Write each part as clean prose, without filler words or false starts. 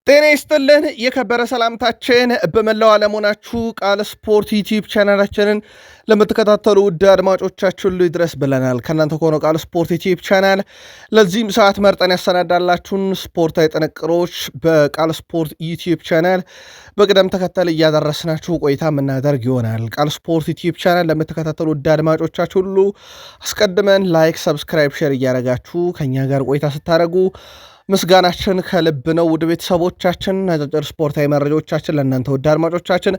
ጤና ይስጥልን የከበረ ሰላምታችን በመላው ዓለም ሆናችሁ ቃል ስፖርት ዩቲዩብ ቻናላችንን ለምትከታተሉ ውድ አድማጮቻችን ሁሉ ይድረስ ብለናል። ከእናንተ ከሆነው ቃል ስፖርት ዩቲዩብ ቻናል ለዚህም ሰዓት መርጠን ያሰናዳላችሁን ስፖርታዊ ጥንቅሮች በቃል ስፖርት ዩቲዩብ ቻናል በቅደም ተከተል እያደረስናችሁ ቆይታ የምናደርግ ይሆናል። ቃል ስፖርት ዩቲዩብ ቻናል ለምትከታተሉ ውድ አድማጮቻችሁ ሁሉ አስቀድመን ላይክ፣ ሰብስክራይብ፣ ሼር እያደረጋችሁ ከእኛ ጋር ቆይታ ስታደረጉ ምስጋናችን ከልብ ነው። ውድ ቤተሰቦቻችን አጫጭር ስፖርታዊ መረጃዎቻችን ለእናንተ ውድ አድማጮቻችን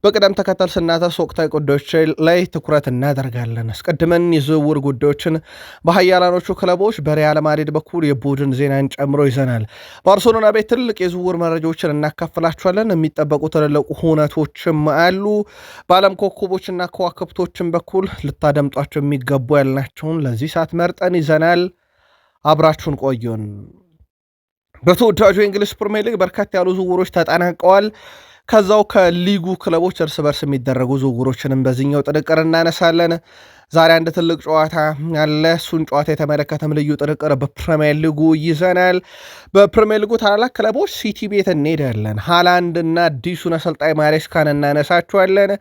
በቅደም ተከተል ስናተስ ወቅታዊ ጉዳዮች ላይ ትኩረት እናደርጋለን። አስቀድመን የዝውውር ጉዳዮችን በሀያላኖቹ ክለቦች በሪያል ማድሪድ በኩል የቡድን ዜናን ጨምሮ ይዘናል። ባርሴሎና ቤት ትልቅ የዝውውር መረጃዎችን እናካፍላችኋለን። የሚጠበቁ ትልልቅ ሁነቶችም አሉ። በዓለም ኮከቦችና ከዋክብቶችን በኩል ልታደምጧቸው የሚገቡ ያልናቸውን ለዚህ ሰዓት መርጠን ይዘናል። አብራችሁን ቆዩን። በተወዳጁ የእንግሊዝ ፕሪሚየር ሊግ በርካታ ያሉ ዝውውሮች ተጠናቀዋል። ከዛው ከሊጉ ክለቦች እርስ በርስ የሚደረጉ ዝውውሮችንም በዚህኛው ጥንቅር እናነሳለን። ዛሬ አንድ ትልቅ ጨዋታ ያለ እሱን ጨዋታ የተመለከተም ልዩ ጥንቅር በፕሪሚየር ሊጉ ይዘናል። በፕሪሚየር ሊጉ ታላላቅ ክለቦች ሲቲ ቤት እንሄዳለን። ሃላንድ እና አዲሱን አሰልጣኝ ማሬስካን እናነሳቸዋለን።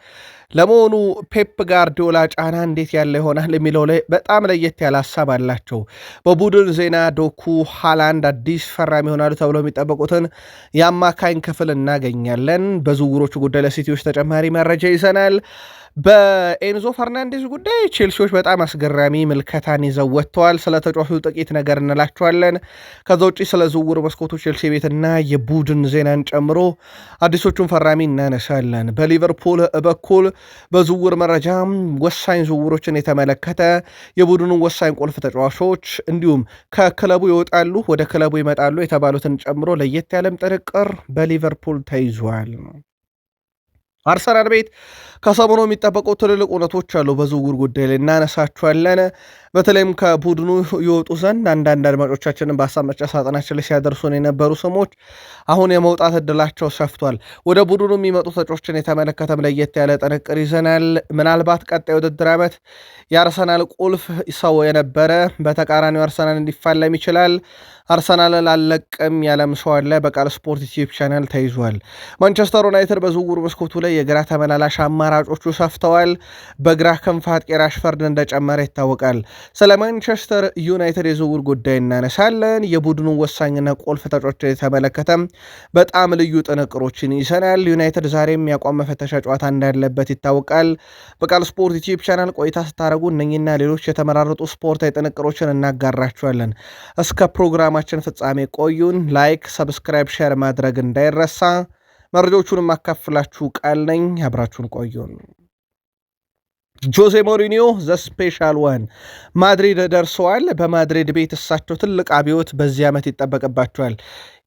ለመሆኑ ፔፕ ጋርዲዮላ ጫና እንዴት ያለ ይሆናል የሚለው ላይ በጣም ለየት ያለ ሀሳብ አላቸው። በቡድን ዜና ዶኩ ሃላንድ አዲስ ፈራሚ ይሆናሉ ተብሎ የሚጠበቁትን የአማካኝ ክፍል እናገኛለን። በዝውውሮቹ ጉዳይ ለሲቲዎች ተጨማሪ መረጃ ይዘናል። በኤንዞ ፈርናንዴዝ ጉዳይ ቼልሲዎች በጣም አስገራሚ ምልከታን ይዘው ወጥተዋል። ስለ ተጫዋቹ ጥቂት ነገር እንላቸዋለን። ከዛ ውጭ ስለ ዝውውር መስኮቱ ቼልሲ ቤትና የቡድን ዜናን ጨምሮ አዲሶቹን ፈራሚ እናነሳለን። በሊቨርፑል በኩል በዝውውር መረጃ ወሳኝ ዝውውሮችን የተመለከተ የቡድኑ ወሳኝ ቁልፍ ተጫዋቾች እንዲሁም ከክለቡ ይወጣሉ ወደ ክለቡ ይመጣሉ የተባሉትን ጨምሮ ለየት ያለም ጥንቅር በሊቨርፑል ተይዟል። አርሰናል ቤት ከሰሞኑ የሚጠበቁ ትልልቅ እውነቶች አሉ። በዝውውር ጉዳይ ላይ እናነሳቸዋለን። በተለይም ከቡድኑ ይወጡ ዘንድ አንዳንድ አድማጮቻችንን በሀሳብ መስጫ ሳጥናችን ላይ ሲያደርሱን የነበሩ ስሞች አሁን የመውጣት እድላቸው ሰፍቷል። ወደ ቡድኑ የሚመጡ ተጫዋቾችን የተመለከተም ለየት ያለ ጥንቅር ይዘናል። ምናልባት ቀጣይ ውድድር ዓመት የአርሰናል ቁልፍ ሰው የነበረ በተቃራኒው አርሰናል እንዲፋለም ይችላል። አርሰናልን አልለቅም ያለም ሰው አለ። በቃል ስፖርት ዩቲዩብ ቻናል ተይዟል። ማንቸስተር ዩናይትድ በዝውውር መስኮቱ ላይ የግራ ተመላላሽ አማራጮቹ ሰፍተዋል። በግራ ክንፍ አጥቂ ራሽፈርድ እንደጨመረ ይታወቃል። ስለ ማንቸስተር ዩናይትድ የዝውውር ጉዳይ እናነሳለን። የቡድኑ ወሳኝና ቁልፍ ተጫዋቾች የተመለከተ በጣም ልዩ ጥንቅሮችን ይዘናል። ዩናይትድ ዛሬም ያቋም መፈተሻ ጨዋታ እንዳለበት ይታወቃል። በቃል ስፖርት ዩቲዩብ ቻናል ቆይታ ስታደርጉ እነኝና ሌሎች የተመራረጡ ስፖርታዊ ጥንቅሮችን እናጋራችኋለን። እስከ ፕሮግራማችን ፍጻሜ ቆዩን። ላይክ፣ ሰብስክራይብ፣ ሼር ማድረግ እንዳይረሳ። መረጃዎቹን ማካፍላችሁ ቃል ነኝ። አብራችሁን ቆዩን። ጆዜ ሞሪኒዮ ዘ ስፔሻል ዋን ማድሪድ ደርሰዋል። በማድሪድ ቤት እሳቸው ትልቅ አብዮት በዚህ ዓመት ይጠበቅባቸዋል።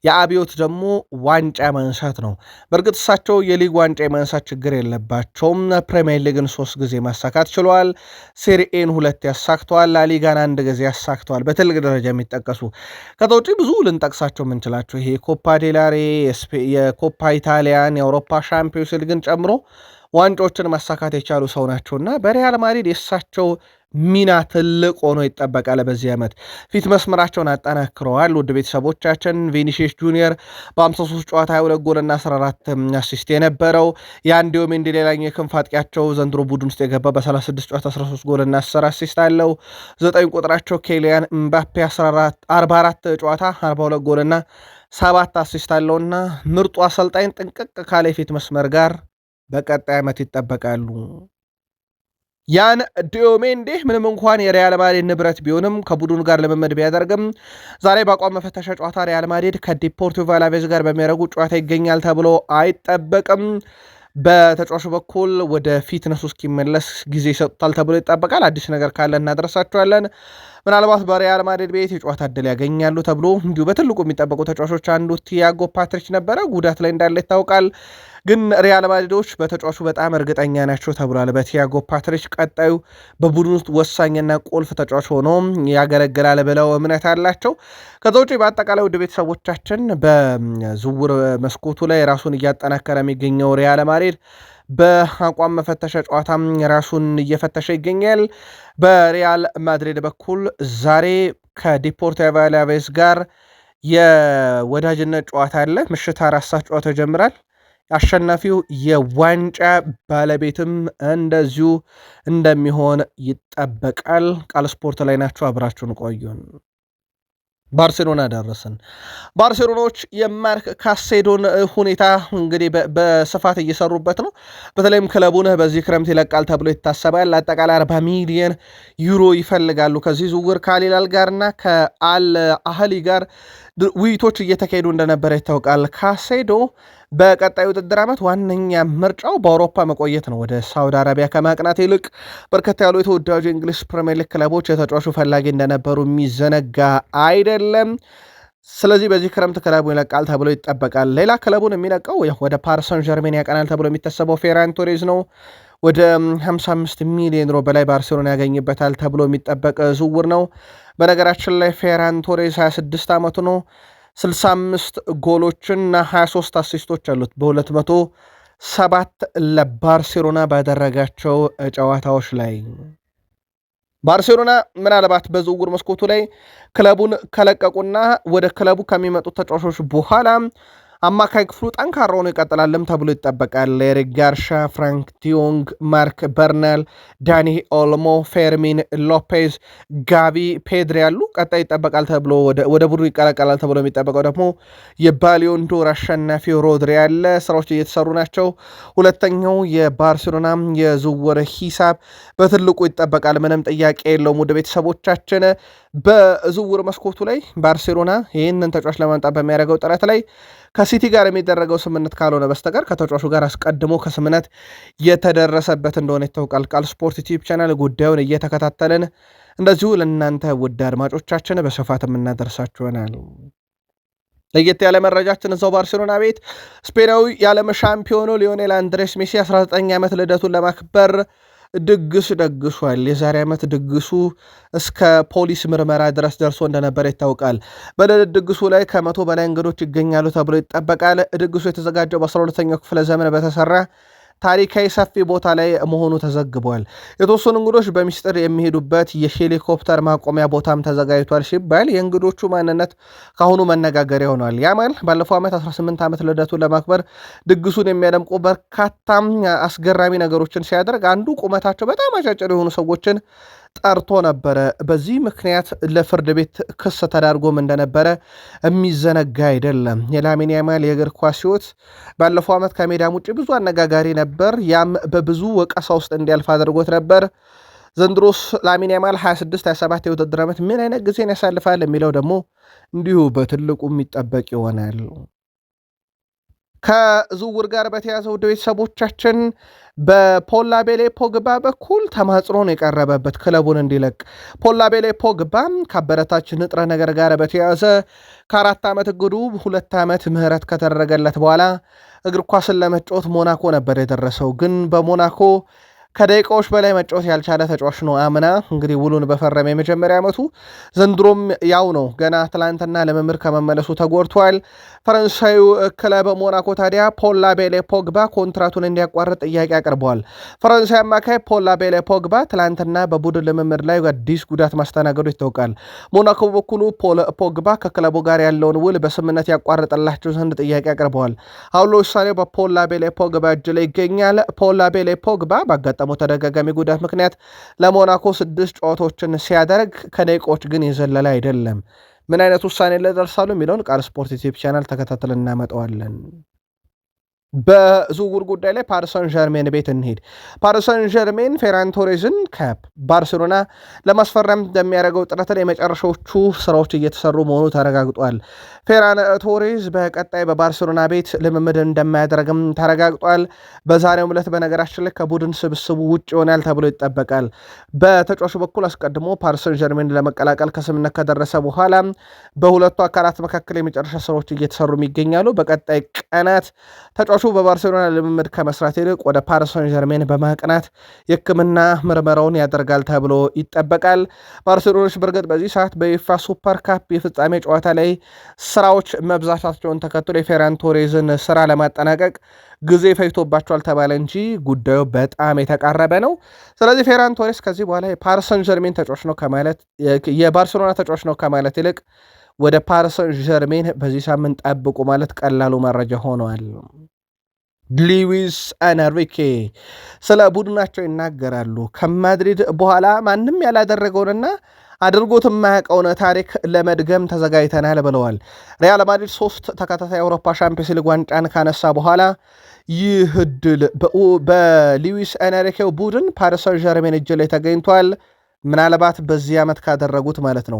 የአብዮት ደግሞ ዋንጫ ማንሳት ነው። በእርግጥ እሳቸው የሊግ ዋንጫ የማንሳት ችግር የለባቸውም። ፕሪሚየር ሊግን 3 ጊዜ ማሳካት ችለዋል። ሴሪኤን 2 ያሳክተዋል። ላሊጋን 1 ጊዜ ያሳክተዋል። በትልቅ ደረጃ የሚጠቀሱ ከዛ ውጪ ብዙ ልንጠቅሳቸው የምንችላቸው ይሄ የኮፓ ዴላሬ፣ የኮፓ ኢታሊያን፣ የአውሮፓ ሻምፒዮንስ ሊግን ጨምሮ ዋንጫዎችን ማሳካት የቻሉ ሰው ናቸውና በሪያል ማድሪድ የእሳቸው ሚና ትልቅ ሆኖ ይጠበቃል። በዚህ ዓመት ፊት መስመራቸውን አጠናክረዋል። ውድ ቤተሰቦቻችን ቪኒሲየስ ጁኒየር በ53 ጨዋታ 22 ጎልና 14 አሲስት የነበረው የአንዲዮ ሜንዲ ሌላኛው የክንፍ አጥቂያቸው ዘንድሮ ቡድን ውስጥ የገባ በ36 ጨዋታ 13 ጎልና 10 አሲስት አለው። 9 ቁጥራቸው ኬሊያን ምባፔ 44 ጨዋታ 42 ጎልና 7 አሲስት አለውና ምርጡ አሰልጣኝ ጥንቅቅ ካለ የፊት መስመር ጋር በቀጣይ ዓመት ይጠበቃሉ። ያን ዲዮሜንዴ ምንም እንኳን የሪያል ማድሪድ ንብረት ቢሆንም ከቡድኑ ጋር ልምምድ ቢያደርግም ዛሬ በአቋም መፈተሻ ጨዋታ ሪያል ማድሪድ ከዲፖርቲቮ አላቬዝ ጋር በሚያደርጉ ጨዋታ ይገኛል ተብሎ አይጠበቅም። በተጫዋቹ በኩል ወደ ፊትነሱ እስኪመለስ ጊዜ ይሰጡታል ተብሎ ይጠበቃል። አዲስ ነገር ካለ እናደረሳቸዋለን። ምናልባት በሪያል ማድሪድ ቤት የጨዋታ ዕድል ያገኛሉ ተብሎ እንዲሁ በትልቁ የሚጠበቁ ተጫዋቾች አንዱ ቲያጎ ፓትሪች ነበረ። ጉዳት ላይ እንዳለ ይታወቃል። ግን ሪያል ማድሪዶች በተጫዋቹ በጣም እርግጠኛ ናቸው ተብሏል። በቲያጎ ፓትሪች ቀጣዩ በቡድን ውስጥ ወሳኝና ቁልፍ ተጫዋች ሆኖ ያገለግላል ብለው እምነት አላቸው። ከዛ ውጭ በአጠቃላይ ውድ ቤተሰቦቻችን በዝውውር መስኮቱ ላይ ራሱን እያጠናከረ የሚገኘው ሪያል ማድሪድ በአቋም መፈተሻ ጨዋታም ራሱን እየፈተሸ ይገኛል። በሪያል ማድሪድ በኩል ዛሬ ከዲፖርቲቮ አላቬዝ ጋር የወዳጅነት ጨዋታ አለ። ምሽት 4 ሰዓት ጨዋታ ይጀምራል። አሸናፊው የዋንጫ ባለቤትም እንደዚሁ እንደሚሆን ይጠበቃል። ቃል ስፖርት ላይ ናቸው። አብራችሁን ቆዩን። ባርሴሎና ደረስን። ባርሴሎናዎች የማርክ ካሴዶን ሁኔታ እንግዲህ በስፋት እየሰሩበት ነው። በተለይም ክለቡን በዚህ ክረምት ይለቃል ተብሎ ይታሰባል። አጠቃላይ 40 ሚሊዮን ዩሮ ይፈልጋሉ። ከዚህ ዝውውር ከአልሂላል ጋርና ከአል አህሊ ጋር ውይይቶች እየተካሄዱ እንደነበረ ይታወቃል። ካሴዶ በቀጣይ ውድድር ዓመት ዋነኛ ምርጫው በአውሮፓ መቆየት ነው። ወደ ሳውዲ አረቢያ ከማቅናት ይልቅ በርከት ያሉ የተወዳጁ የእንግሊዝ ፕሪሚየር ሊግ ክለቦች የተጫዋቹ ፈላጊ እንደነበሩ የሚዘነጋ አይደለም። ስለዚህ በዚህ ክረምት ክለቡ ይለቃል ተብሎ ይጠበቃል። ሌላ ክለቡን የሚለቀው ወደ ፓሪስ ሰን ዠርሜን ያቀናል ተብሎ የሚታሰበው ፌራን ቶሬዝ ነው። ወደ 55 ሚሊዮን ዩሮ በላይ ባርሴሎና ያገኝበታል ተብሎ የሚጠበቅ ዝውውር ነው። በነገራችን ላይ ፌራን ቶሬዝ 26 ዓመቱ ነው። 65 ጎሎችና 23 አሲስቶች አሉት በ207 ለባርሴሎና ባደረጋቸው ጨዋታዎች ላይ። ባርሴሎና ምናልባት በዝውውር መስኮቱ ላይ ክለቡን ከለቀቁና ወደ ክለቡ ከሚመጡት ተጫዋቾች በኋላ አማካይ ክፍሉ ጠንካራ ሆኖ ይቀጥላልም ተብሎ ይጠበቃል። ኤሪክ ጋርሻ፣ ፍራንክ ዲዮንግ፣ ማርክ በርናል፣ ዳኒ ኦልሞ፣ ፌርሚን ሎፔዝ፣ ጋቪ፣ ፔድሪ ያሉ ቀጣይ ይጠበቃል ተብሎ ወደ ቡድኑ ይቀላቀላል ተብሎ የሚጠበቀው ደግሞ የባሊዮን ዶር አሸናፊው ሮድሪ ያለ ስራዎች እየተሰሩ ናቸው። ሁለተኛው የባርሴሎና የዝውውር ሂሳብ በትልቁ ይጠበቃል፣ ምንም ጥያቄ የለውም። ወደ ቤተሰቦቻችን በዝውውር መስኮቱ ላይ ባርሴሎና ይህንን ተጫዋች ለማምጣት በሚያደርገው ጥረት ላይ ከሲቲ ጋር የሚደረገው ስምምነት ካልሆነ በስተቀር ከተጫዋቹ ጋር አስቀድሞ ከስምምነት የተደረሰበት እንደሆነ ይታወቃል። ቃል ስፖርት ዩቲዩብ ቻናል ጉዳዩን እየተከታተልን እንደዚሁ ለእናንተ ውድ አድማጮቻችን በስፋት የምናደርሳችሁ ይሆናል። ለየት ያለ መረጃችን እዛው ባርሴሎና ቤት ስፔናዊ የዓለም ሻምፒዮኑ ሊዮኔል አንድሬስ ሜሲ 19 ዓመት ልደቱን ለማክበር ድግስ ደግሷል። የዛሬ ዓመት ድግሱ እስከ ፖሊስ ምርመራ ድረስ ደርሶ እንደነበረ ይታወቃል። በልደት ድግሱ ላይ ከ100 በላይ እንግዶች ይገኛሉ ተብሎ ይጠበቃል። ድግሱ የተዘጋጀው በ12ኛው ክፍለ ዘመን በተሰራ ታሪካዊ ሰፊ ቦታ ላይ መሆኑ ተዘግቧል። የተወሰኑ እንግዶች በሚስጥር የሚሄዱበት የሄሊኮፕተር ማቆሚያ ቦታም ተዘጋጅቷል ሲባል የእንግዶቹ ማንነት ካሁኑ መነጋገሪያ ሆኗል። ያማል ባለፈው ዓመት 18 ዓመት ልደቱን ለማክበር ድግሱን የሚያደምቁ በርካታም አስገራሚ ነገሮችን ሲያደርግ አንዱ ቁመታቸው በጣም አጫጭር የሆኑ ሰዎችን ጠርቶ ነበረ። በዚህ ምክንያት ለፍርድ ቤት ክስ ተዳርጎም እንደነበረ የሚዘነጋ አይደለም። የላሚን ያማል የእግር ኳስ ሕይወት ባለፈው ዓመት ከሜዳም ውጭ ብዙ አነጋጋሪ ነበር። ያም በብዙ ወቀሳ ውስጥ እንዲያልፍ አድርጎት ነበር። ዘንድሮስ ላሚን ያማል 26-27 የውድድር ዓመት ምን አይነት ጊዜን ያሳልፋል የሚለው ደግሞ እንዲሁ በትልቁ የሚጠበቅ ይሆናል። ከዝውውር ጋር በተያዘ ውድ ቤተሰቦቻችን በፖላቤሌ ፖግባ በኩል ተማጽኖ ነው የቀረበበት ክለቡን እንዲለቅ። ፖላቤሌ ፖግባ ከአበረታች ንጥረ ነገር ጋር በተያዘ ከ4 ዓመት እግዱ 2 ዓመት ምህረት ከተደረገለት በኋላ እግር ኳስን ለመጫወት ሞናኮ ነበር የደረሰው። ግን በሞናኮ ከደቂቃዎች በላይ መጫወት ያልቻለ ተጫዋች ነው። አምና እንግዲህ ውሉን በፈረመ የመጀመሪያ ዓመቱ ዘንድሮም ያው ነው። ገና ትላንትና ልምምድ ከመመለሱ ተጎድቷል። ፈረንሳዩ ክለብ ሞናኮ ታዲያ ፖላቤሌ ፖግባ ኮንትራቱን እንዲያቋርጥ ጥያቄ አቅርበዋል። ፈረንሳይ አማካይ ፖላቤሌ ፖግባ ትላንትና በቡድን ልምምድ ላይ አዲስ ጉዳት ማስተናገዱ ይታወቃል። ሞናኮ በኩሉ ፖግባ ከክለቡ ጋር ያለውን ውል በስምነት ያቋርጥላቸው ዘንድ ጥያቄ አቅርበዋል። አሁን ለውሳኔው በፖላቤሌ ፖግባ እጅ ላይ ይገኛል። ፖላቤሌ ፖግባ ባጋጠ ተደጋጋሚ ጉዳት ምክንያት ለሞናኮ 6 ጨዋታዎችን ሲያደርግ ከደቂቃዎች ግን የዘለለ አይደለም። ምን አይነት ውሳኔ ላይ ደርሳሉ የሚለውን ቃል ስፖርት ዩቲዩብ ቻናል ተከታትለን እናመጣዋለን። በዝውውር ጉዳይ ላይ ፓሪስ ሰን ዠርሜን ቤት እንሄድ። ፓሪስ ሰን ዠርሜን ፌራን ቶሬዝን ከባርሴሎና ለማስፈረም እንደሚያደርገው ጥረት ላይ የመጨረሻዎቹ ስራዎች እየተሰሩ መሆኑ ተረጋግጧል። ፌራን ቶሬዝ በቀጣይ በባርሴሎና ቤት ልምምድ እንደማያደርግም ተረጋግጧል። በዛሬው ዕለት በነገራችን ላይ ከቡድን ስብስቡ ውጭ ይሆናል ተብሎ ይጠበቃል። በተጫዋቹ በኩል አስቀድሞ ፓሪስ ሰን ዠርሜን ለመቀላቀል ከስምነት ከደረሰ በኋላ በሁለቱ አካላት መካከል የመጨረሻ ስራዎች እየተሰሩ ይገኛሉ። በቀጣይ ቀናት ተጫዋቹ በባርሴሎና ልምምድ ከመስራት ይልቅ ወደ ፓሪስ ሰን ዠርሜን በማቅናት የሕክምና ምርመራውን ያደርጋል ተብሎ ይጠበቃል። ባርሴሎናዎች በእርግጥ በዚህ ሰዓት በዩኤፋ ሱፐር ካፕ የፍጻሜ ጨዋታ ላይ ስራዎች መብዛታቸውን ተከትሎ የፌራን ቶሬዝን ስራ ለማጠናቀቅ ጊዜ ፈጅቶባቸዋል ተባለ እንጂ ጉዳዩ በጣም የተቃረበ ነው። ስለዚህ ፌራን ቶሬዝ ከዚህ በኋላ የፓሪስ ሰን ዠርሜን ተጫዋች ነው ከማለት የባርሴሎና ተጫዋች ነው ከማለት ይልቅ ወደ ፓሪስ ሰን ዠርሜን በዚህ ሳምንት ጠብቁ ማለት ቀላሉ መረጃ ሆኗል። ሉዊስ ኤንሪኬ ስለ ቡድናቸው ይናገራሉ። ከማድሪድ በኋላ ማንም ያላደረገውንና አድርጎት የማያውቀውን ታሪክ ለመድገም ተዘጋጅተናል ብለዋል። ሪያል ማድሪድ 3 ተከታታይ የአውሮፓ ሻምፒዮንስ ሊግ ዋንጫን ካነሳ በኋላ ይህ ዕድል በሉዊስ ኤንሪኬው ቡድን ፓሪስ ሰን ዠርሜን እጅ ላይ ተገኝቷል። ምናልባት በዚህ ዓመት ካደረጉት ማለት ነው።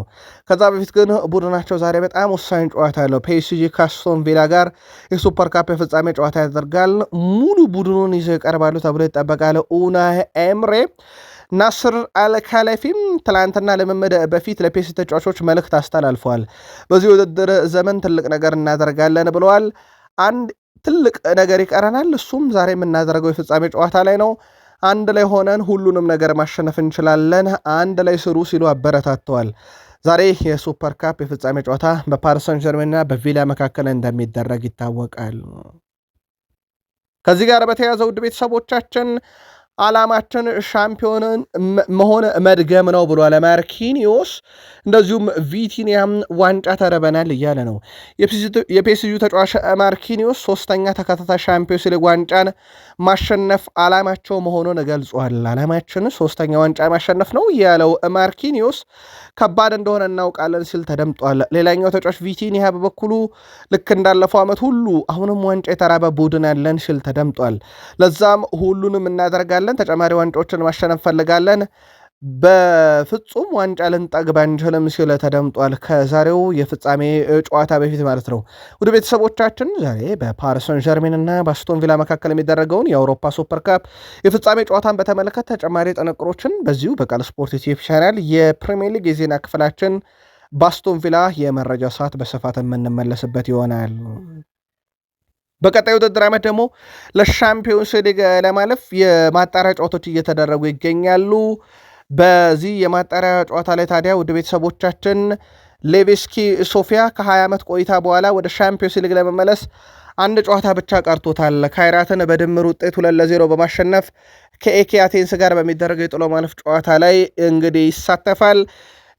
ከዛ በፊት ግን ቡድናቸው ዛሬ በጣም ወሳኝ ጨዋታ ያለው ፒኤስጂ ከአስቶን ቪላ ጋር የሱፐር ካፕ የፍጻሜ ጨዋታ ያደርጋል። ሙሉ ቡድኑን ይዘው ይቀርባሉ ተብሎ ይጠበቃል። ኡናይ ኤምሬ ናስር አልካላፊም ትላንትና ልምምድ በፊት ለፒኤስጂ ተጫዋቾች መልእክት አስተላልፈዋል። በዚህ ውድድር ዘመን ትልቅ ነገር እናደርጋለን ብለዋል። አንድ ትልቅ ነገር ይቀረናል፣ እሱም ዛሬ የምናደርገው የፍጻሜ ጨዋታ ላይ ነው። አንድ ላይ ሆነን ሁሉንም ነገር ማሸነፍ እንችላለን፣ አንድ ላይ ስሩ ሲሉ አበረታተዋል። ዛሬ የሱፐር ካፕ የፍጻሜ ጨዋታ በፓሪስ ሰን ዠርሜንና በቪላ መካከል እንደሚደረግ ይታወቃል። ከዚህ ጋር በተያያዘ ውድ ቤተሰቦቻችን ዓላማችን ሻምፒዮንን መሆን መድገም ነው ብሏል ማርኪኒዮስ። እንደዚሁም ቪቲኒያም ዋንጫ ተረበናል እያለ ነው። የፒኤስጂ ተጫዋች ማርኪኒዮስ 3ኛ ተከታታይ ሻምፒዮንስ ሊግ ዋንጫን ማሸነፍ ዓላማቸው መሆኑን ገልጿል። ዓላማችን 3ኛ ዋንጫ ማሸነፍ ነው ያለው ማርኪኒዮስ ከባድ እንደሆነ እናውቃለን ሲል ተደምጧል። ሌላኛው ተጫዋች ቪቲኒያ በበኩሉ ልክ እንዳለፈው ዓመት ሁሉ አሁንም ዋንጫ የተራበ ቡድን ያለን ሲል ተደምጧል። ለዛም ሁሉንም እናደርጋለን፣ ተጨማሪ ዋንጫዎችን ማሸነፍ ፈልጋለን፣ በፍጹም ዋንጫ ልንጠግብ አንችልም ሲል ተደምጧል። ከዛሬው የፍጻሜ ጨዋታ በፊት ማለት ነው። ወደ ቤተሰቦቻችን ዛሬ በፓሪስ ሰን ዠርሜን እና በአስቶን ቪላ መካከል የሚደረገውን የአውሮፓ ሱፐር ካፕ የፍጻሜ ጨዋታን በተመለከተ ተጨማሪ ጥንቅሮችን በዚሁ በቃል ስፖርት ዩቲዩብ ቻናል የፕሪሚየር ሊግ የዜና ክፍላችን በአስቶን ቪላ የመረጃ ሰዓት በስፋት የምንመለስበት ይሆናል። በቀጣይ ውድድር ዓመት ደግሞ ለሻምፒዮንስ ሊግ ለማለፍ የማጣሪያ ጨዋታዎች እየተደረጉ ይገኛሉ። በዚህ የማጣሪያ ጨዋታ ላይ ታዲያ ውድ ቤተሰቦቻችን ሌቬስኪ ሶፊያ ከ20 ዓመት ቆይታ በኋላ ወደ ሻምፒዮንስ ሊግ ለመመለስ አንድ ጨዋታ ብቻ ቀርቶታል። ካይራትን በድምር ውጤት 2-0 በማሸነፍ ከኤኬ አቴንስ ጋር በሚደረገው የጥሎ ማለፍ ጨዋታ ላይ እንግዲህ ይሳተፋል።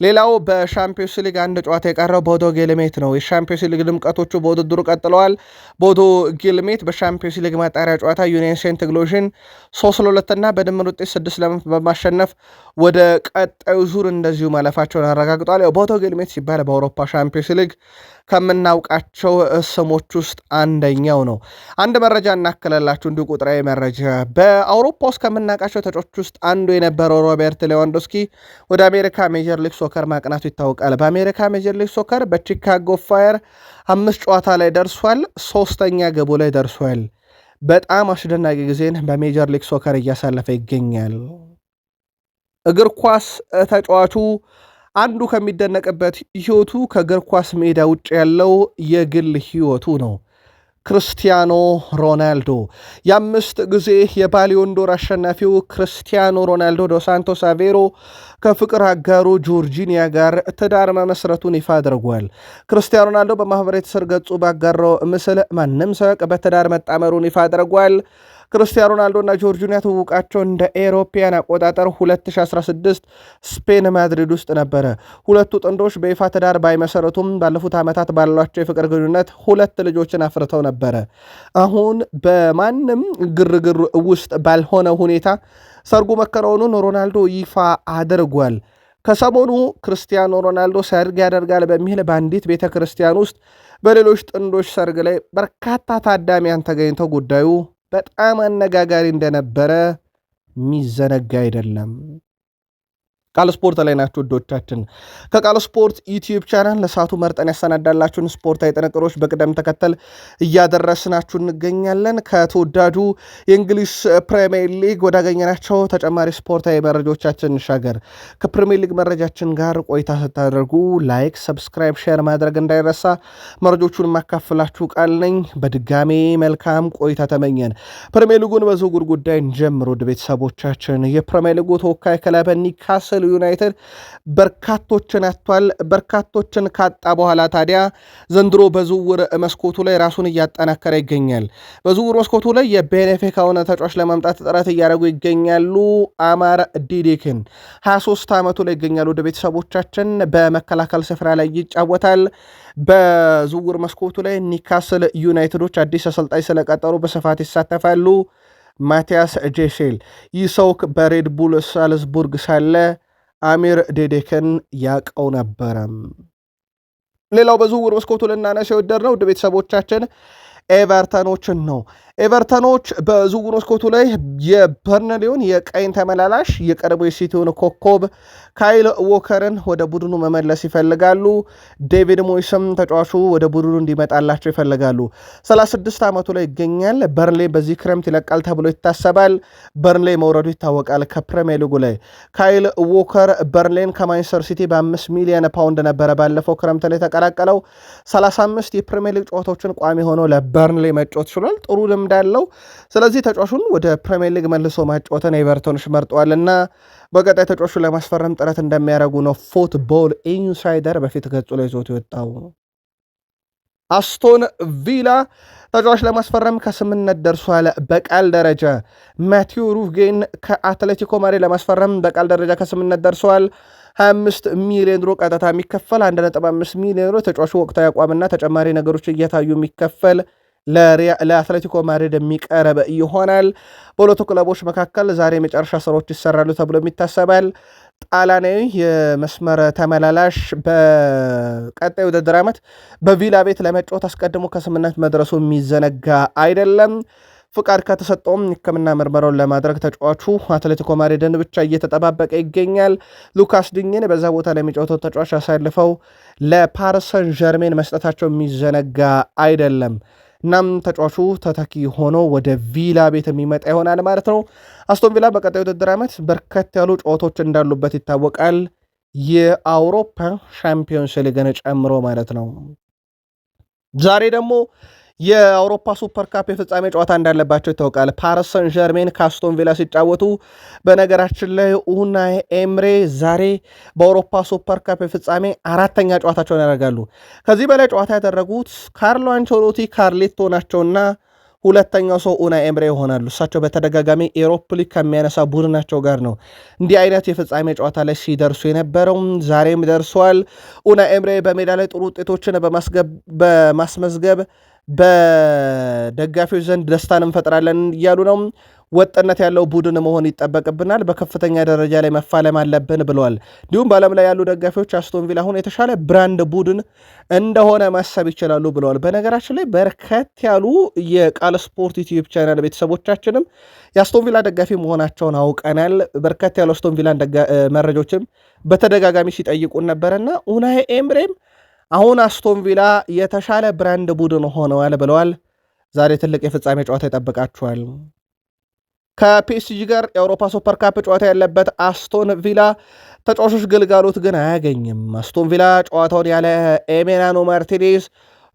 ሌላው በሻምፒዮንስ ሊግ አንድ ጨዋታ የቀረው ቦዶ ጊልሜት ነው። የሻምፒዮንስ ሊግ ድምቀቶቹ በውድድሩ ቀጥለዋል። ቦዶ ጊልሜት በሻምፒዮንስ ሊግ ማጣሪያ ጨዋታ ዩኒየን ሴንት ግሎዥን 3-2 እና በድምር ውጤት 6-5 በማሸነፍ ወደ ቀጣዩ ዙር እንደዚሁ ማለፋቸውን አረጋግጧል። ቦዶ ጊልሜት ሲባል በአውሮፓ ሻምፒዮንስ ሊግ ከምናውቃቸው ስሞች ውስጥ አንደኛው ነው። አንድ መረጃ እናክለላችሁ፣ እንዲሁ ቁጥራዊ መረጃ። በአውሮፓ ውስጥ ከምናውቃቸው ተጫዋቾች ውስጥ አንዱ የነበረው ሮቤርት ሌዋንዶስኪ ወደ አሜሪካ ሜጀር ሊግ ሶከር ማቅናቱ ይታወቃል። በአሜሪካ ሜጀር ሊግ ሶከር በቺካጎ ፋየር 5 ጨዋታ ላይ ደርሷል። 3ኛ ገቡ ላይ ደርሷል። በጣም አስደናቂ ጊዜን በሜጀር ሊግ ሶከር እያሳለፈ ይገኛል። እግር ኳስ ተጫዋቹ አንዱ ከሚደነቅበት ህይወቱ ከእግር ኳስ ሜዳ ውጭ ያለው የግል ህይወቱ ነው። ክርስቲያኖ ሮናልዶ የ5 ጊዜ የባሊዮንዶር አሸናፊው ክርስቲያኖ ሮናልዶ ዶ ሳንቶስ አቬሮ ከፍቅር አጋሩ ጆርጂኒያ ጋር ትዳር መመስረቱን ይፋ አድርጓል። ክርስቲያኖ ሮናልዶ በማህበራዊ ትስስር ገጹ ባጋራው ምስል ማንም ሳያውቅ በትዳር መጣመሩን ይፋ አድርጓል። ክርስቲያኖ ሮናልዶ እና ጆርጂኒያ ትውውቃቸው እንደ ኤሮፓያን አቆጣጠር 2016 ስፔን ማድሪድ ውስጥ ነበረ። ሁለቱ ጥንዶች በይፋ ትዳር ባይመሰረቱም ባለፉት ዓመታት ባሏቸው የፍቅር ግንኙነት 2 ልጆችን አፍርተው ነበረ። አሁን በማንም ግርግር ውስጥ ባልሆነ ሁኔታ ሰርጉ መከናወኑን ሮናልዶ ይፋ አድርጓል። ከሰሞኑ ክርስቲያኖ ሮናልዶ ሰርግ ያደርጋል በሚል በአንዲት ቤተ ክርስቲያን ውስጥ በሌሎች ጥንዶች ሰርግ ላይ በርካታ ታዳሚያን ተገኝተው ጉዳዩ በጣም አነጋጋሪ እንደነበረ የሚዘነጋ አይደለም። ቃል ስፖርት ላይ ናችሁ ውዶቻችን። ከቃል ስፖርት ዩቲዩብ ቻናል ለሰዓቱ መርጠን ያሰናዳላችሁን ስፖርታዊ ጥንቅሮች በቅደም ተከተል እያደረስናችሁ እንገኛለን። ከተወዳጁ የእንግሊዝ ፕሪሚየር ሊግ ወዳገኘናቸው ተጨማሪ ስፖርታዊ መረጃዎቻችን እንሻገር። ከፕሪሚየር ሊግ መረጃችን ጋር ቆይታ ስታደርጉ ላይክ፣ ሰብስክራይብ፣ ሼር ማድረግ እንዳይረሳ። መረጃዎቹን የማካፍላችሁ ቃል ነኝ። በድጋሜ መልካም ቆይታ ተመኘን። ፕሪሚየር ሊጉን በዝውውር ጉዳይ እንጀምር ውድ ቤተሰቦቻችን። የፕሪሚየር ሊጉ ተወካይ ክለብ ኒውካስል ዩናይትድ በርካቶችን አጥቷል። በርካቶችን ካጣ በኋላ ታዲያ ዘንድሮ በዝውውር መስኮቱ ላይ ራሱን እያጠናከረ ይገኛል። በዝውውር መስኮቱ ላይ የቤኔፊካውን ተጫዋች ለማምጣት ጥረት እያደረጉ ይገኛሉ። አማር ዲዴክን 23 ዓመቱ ላይ ይገኛሉ። ወደ ቤተሰቦቻችን በመከላከል ስፍራ ላይ ይጫወታል። በዝውውር መስኮቱ ላይ ኒካስል ዩናይትዶች አዲስ አሰልጣኝ ስለቀጠሩ በስፋት ይሳተፋሉ። ማቲያስ ጄሼል ይህ ሰው በሬድቡል ሳልዝቡርግ ሳለ አሚር ዴዴክን ያቀው ነበረ። ሌላው በዝውውር መስኮቱ ልናነሳ የወደድነው ውድ ቤተሰቦቻችን ኤቨርተኖችን ነው። ኤቨርተኖች በዝውውር መስኮቱ ላይ የበርንሌውን የቀኝ ተመላላሽ የቀድሞ የሲቲውን ኮከብ ካይል ዎከርን ወደ ቡድኑ መመለስ ይፈልጋሉ። ዴቪድ ሞይስም ተጫዋቹ ወደ ቡድኑ እንዲመጣላቸው ይፈልጋሉ። 36 ዓመቱ ላይ ይገኛል። በርንሌ በዚህ ክረምት ይለቃል ተብሎ ይታሰባል። በርንሌ መውረዱ ይታወቃል ከፕሪሚየር ሊጉ ላይ። ካይል ዎከር በርንሌን ከማንቸስተር ሲቲ በ5 ሚሊዮን ፓውንድ ነበረ ባለፈው ክረምት ላይ ተቀላቀለው። 35 የፕሪሚየር ሊግ ጨዋታዎችን ቋሚ ሆኖ ለበርንሌ መጫወት ችሏል። ጥሩ እንዳለው ስለዚህ ተጫዋቹን ወደ ፕሪሚየር ሊግ መልሶ ማጫወትን ኤቨርተኖች መርጠዋልና በቀጣይ ተጫዋቹን ለማስፈረም ጥረት እንደሚያደርጉ ነው ፉትቦል ኢንሳይደር በፊት ገጹ ላይ ይዞት የወጣው። አስቶን ቪላ ተጫዋች ለማስፈረም ከስምነት ደርሷል። በቃል ደረጃ ማቲው ሩፍጌን ከአትሌቲኮ ማድሪድ ለማስፈረም በቃል ደረጃ ከስምነት ደርሷል። 25 ሚሊዮን ዩሮ ቀጥታ የሚከፈል 1.5 ሚሊዮን ዩሮ ተጫዋቹ ወቅታዊ አቋምና ተጨማሪ ነገሮች እየታዩ የሚከፈል ለአትሌቲኮ ማድሪድ የሚቀርብ ይሆናል። በሁለቱ ክለቦች መካከል ዛሬ የመጨረሻ ስራዎች ይሰራሉ ተብሎ ይታሰባል። ጣሊያናዊ የመስመር ተመላላሽ በቀጣይ ውድድር ዓመት በቪላ ቤት ለመጫወት አስቀድሞ ከስምነት መድረሱ የሚዘነጋ አይደለም። ፍቃድ ከተሰጠውም ሕክምና ምርመራውን ለማድረግ ተጫዋቹ አትሌቲኮ ማድሪድን ብቻ እየተጠባበቀ ይገኛል። ሉካስ ዲኝን በዛ ቦታ ላይ የሚጫወተው ተጫዋች አሳልፈው ለፓሪስ ሰን ዠርሜን መስጠታቸው የሚዘነጋ አይደለም። እናም ተጫዋቹ ተተኪ ሆኖ ወደ ቪላ ቤት የሚመጣ ይሆናል ማለት ነው። አስቶን ቪላ በቀጣይ ውድድር ዓመት በርከት ያሉ ጨዋታዎች እንዳሉበት ይታወቃል። የአውሮፓ ሻምፒዮንስ ሊግን ጨምሮ ማለት ነው። ዛሬ ደግሞ የአውሮፓ ሱፐር ካፕ የፍጻሜ ጨዋታ እንዳለባቸው ይታወቃል። ፓሪስ ሰን ዠርሜን ከአስቶን ቪላ ሲጫወቱ፣ በነገራችን ላይ ኡናይ ኤምሬ ዛሬ በአውሮፓ ሱፐር ካፕ የፍጻሜ 4ኛ ጨዋታቸውን ያደርጋሉ። ከዚህ በላይ ጨዋታ ያደረጉት ካርሎ አንቸሎቲ ካርሌቶ ናቸውና ሁለተኛው ሰው ኡናይ ኤምሬ ይሆናሉ። እሳቸው በተደጋጋሚ ኤሮፕ ሊግ ከሚያነሳ ቡድናቸው ጋር ነው እንዲህ አይነት የፍጻሜ ጨዋታ ላይ ሲደርሱ የነበረው። ዛሬም ደርሰዋል። ኡናይ ኤምሬ በሜዳ ላይ ጥሩ ውጤቶችን በማስመዝገብ በደጋፊዎች ዘንድ ደስታን እንፈጥራለን እያሉ ነው። ወጥነት ያለው ቡድን መሆን ይጠበቅብናል፣ በከፍተኛ ደረጃ ላይ መፋለም አለብን ብለዋል። እንዲሁም በዓለም ላይ ያሉ ደጋፊዎች አስቶን ቪላ አሁን የተሻለ ብራንድ ቡድን እንደሆነ ማሰብ ይችላሉ ብለዋል። በነገራችን ላይ በርከት ያሉ የቃል ስፖርት ዩቲዩብ ቻናል ቤተሰቦቻችንም የአስቶን ቪላ ደጋፊ መሆናቸውን አውቀናል። በርከት ያሉ አስቶን ቪላ መረጃዎችም በተደጋጋሚ ሲጠይቁን ነበረና ኡናይ ኤምሬም አሁን አስቶን ቪላ የተሻለ ብራንድ ቡድን ሆነዋል ብለዋል። ዛሬ ትልቅ የፍጻሜ ጨዋታ ይጠብቃችኋል። ከፒኤስጂ ጋር የአውሮፓ ሱፐር ካፕ ጨዋታ ያለበት አስቶን ቪላ ተጫዋቾች ግልጋሎት ግን አያገኝም። አስቶን ቪላ ጨዋታውን ያለ ኤሜናኖ ማርቲኔዝ፣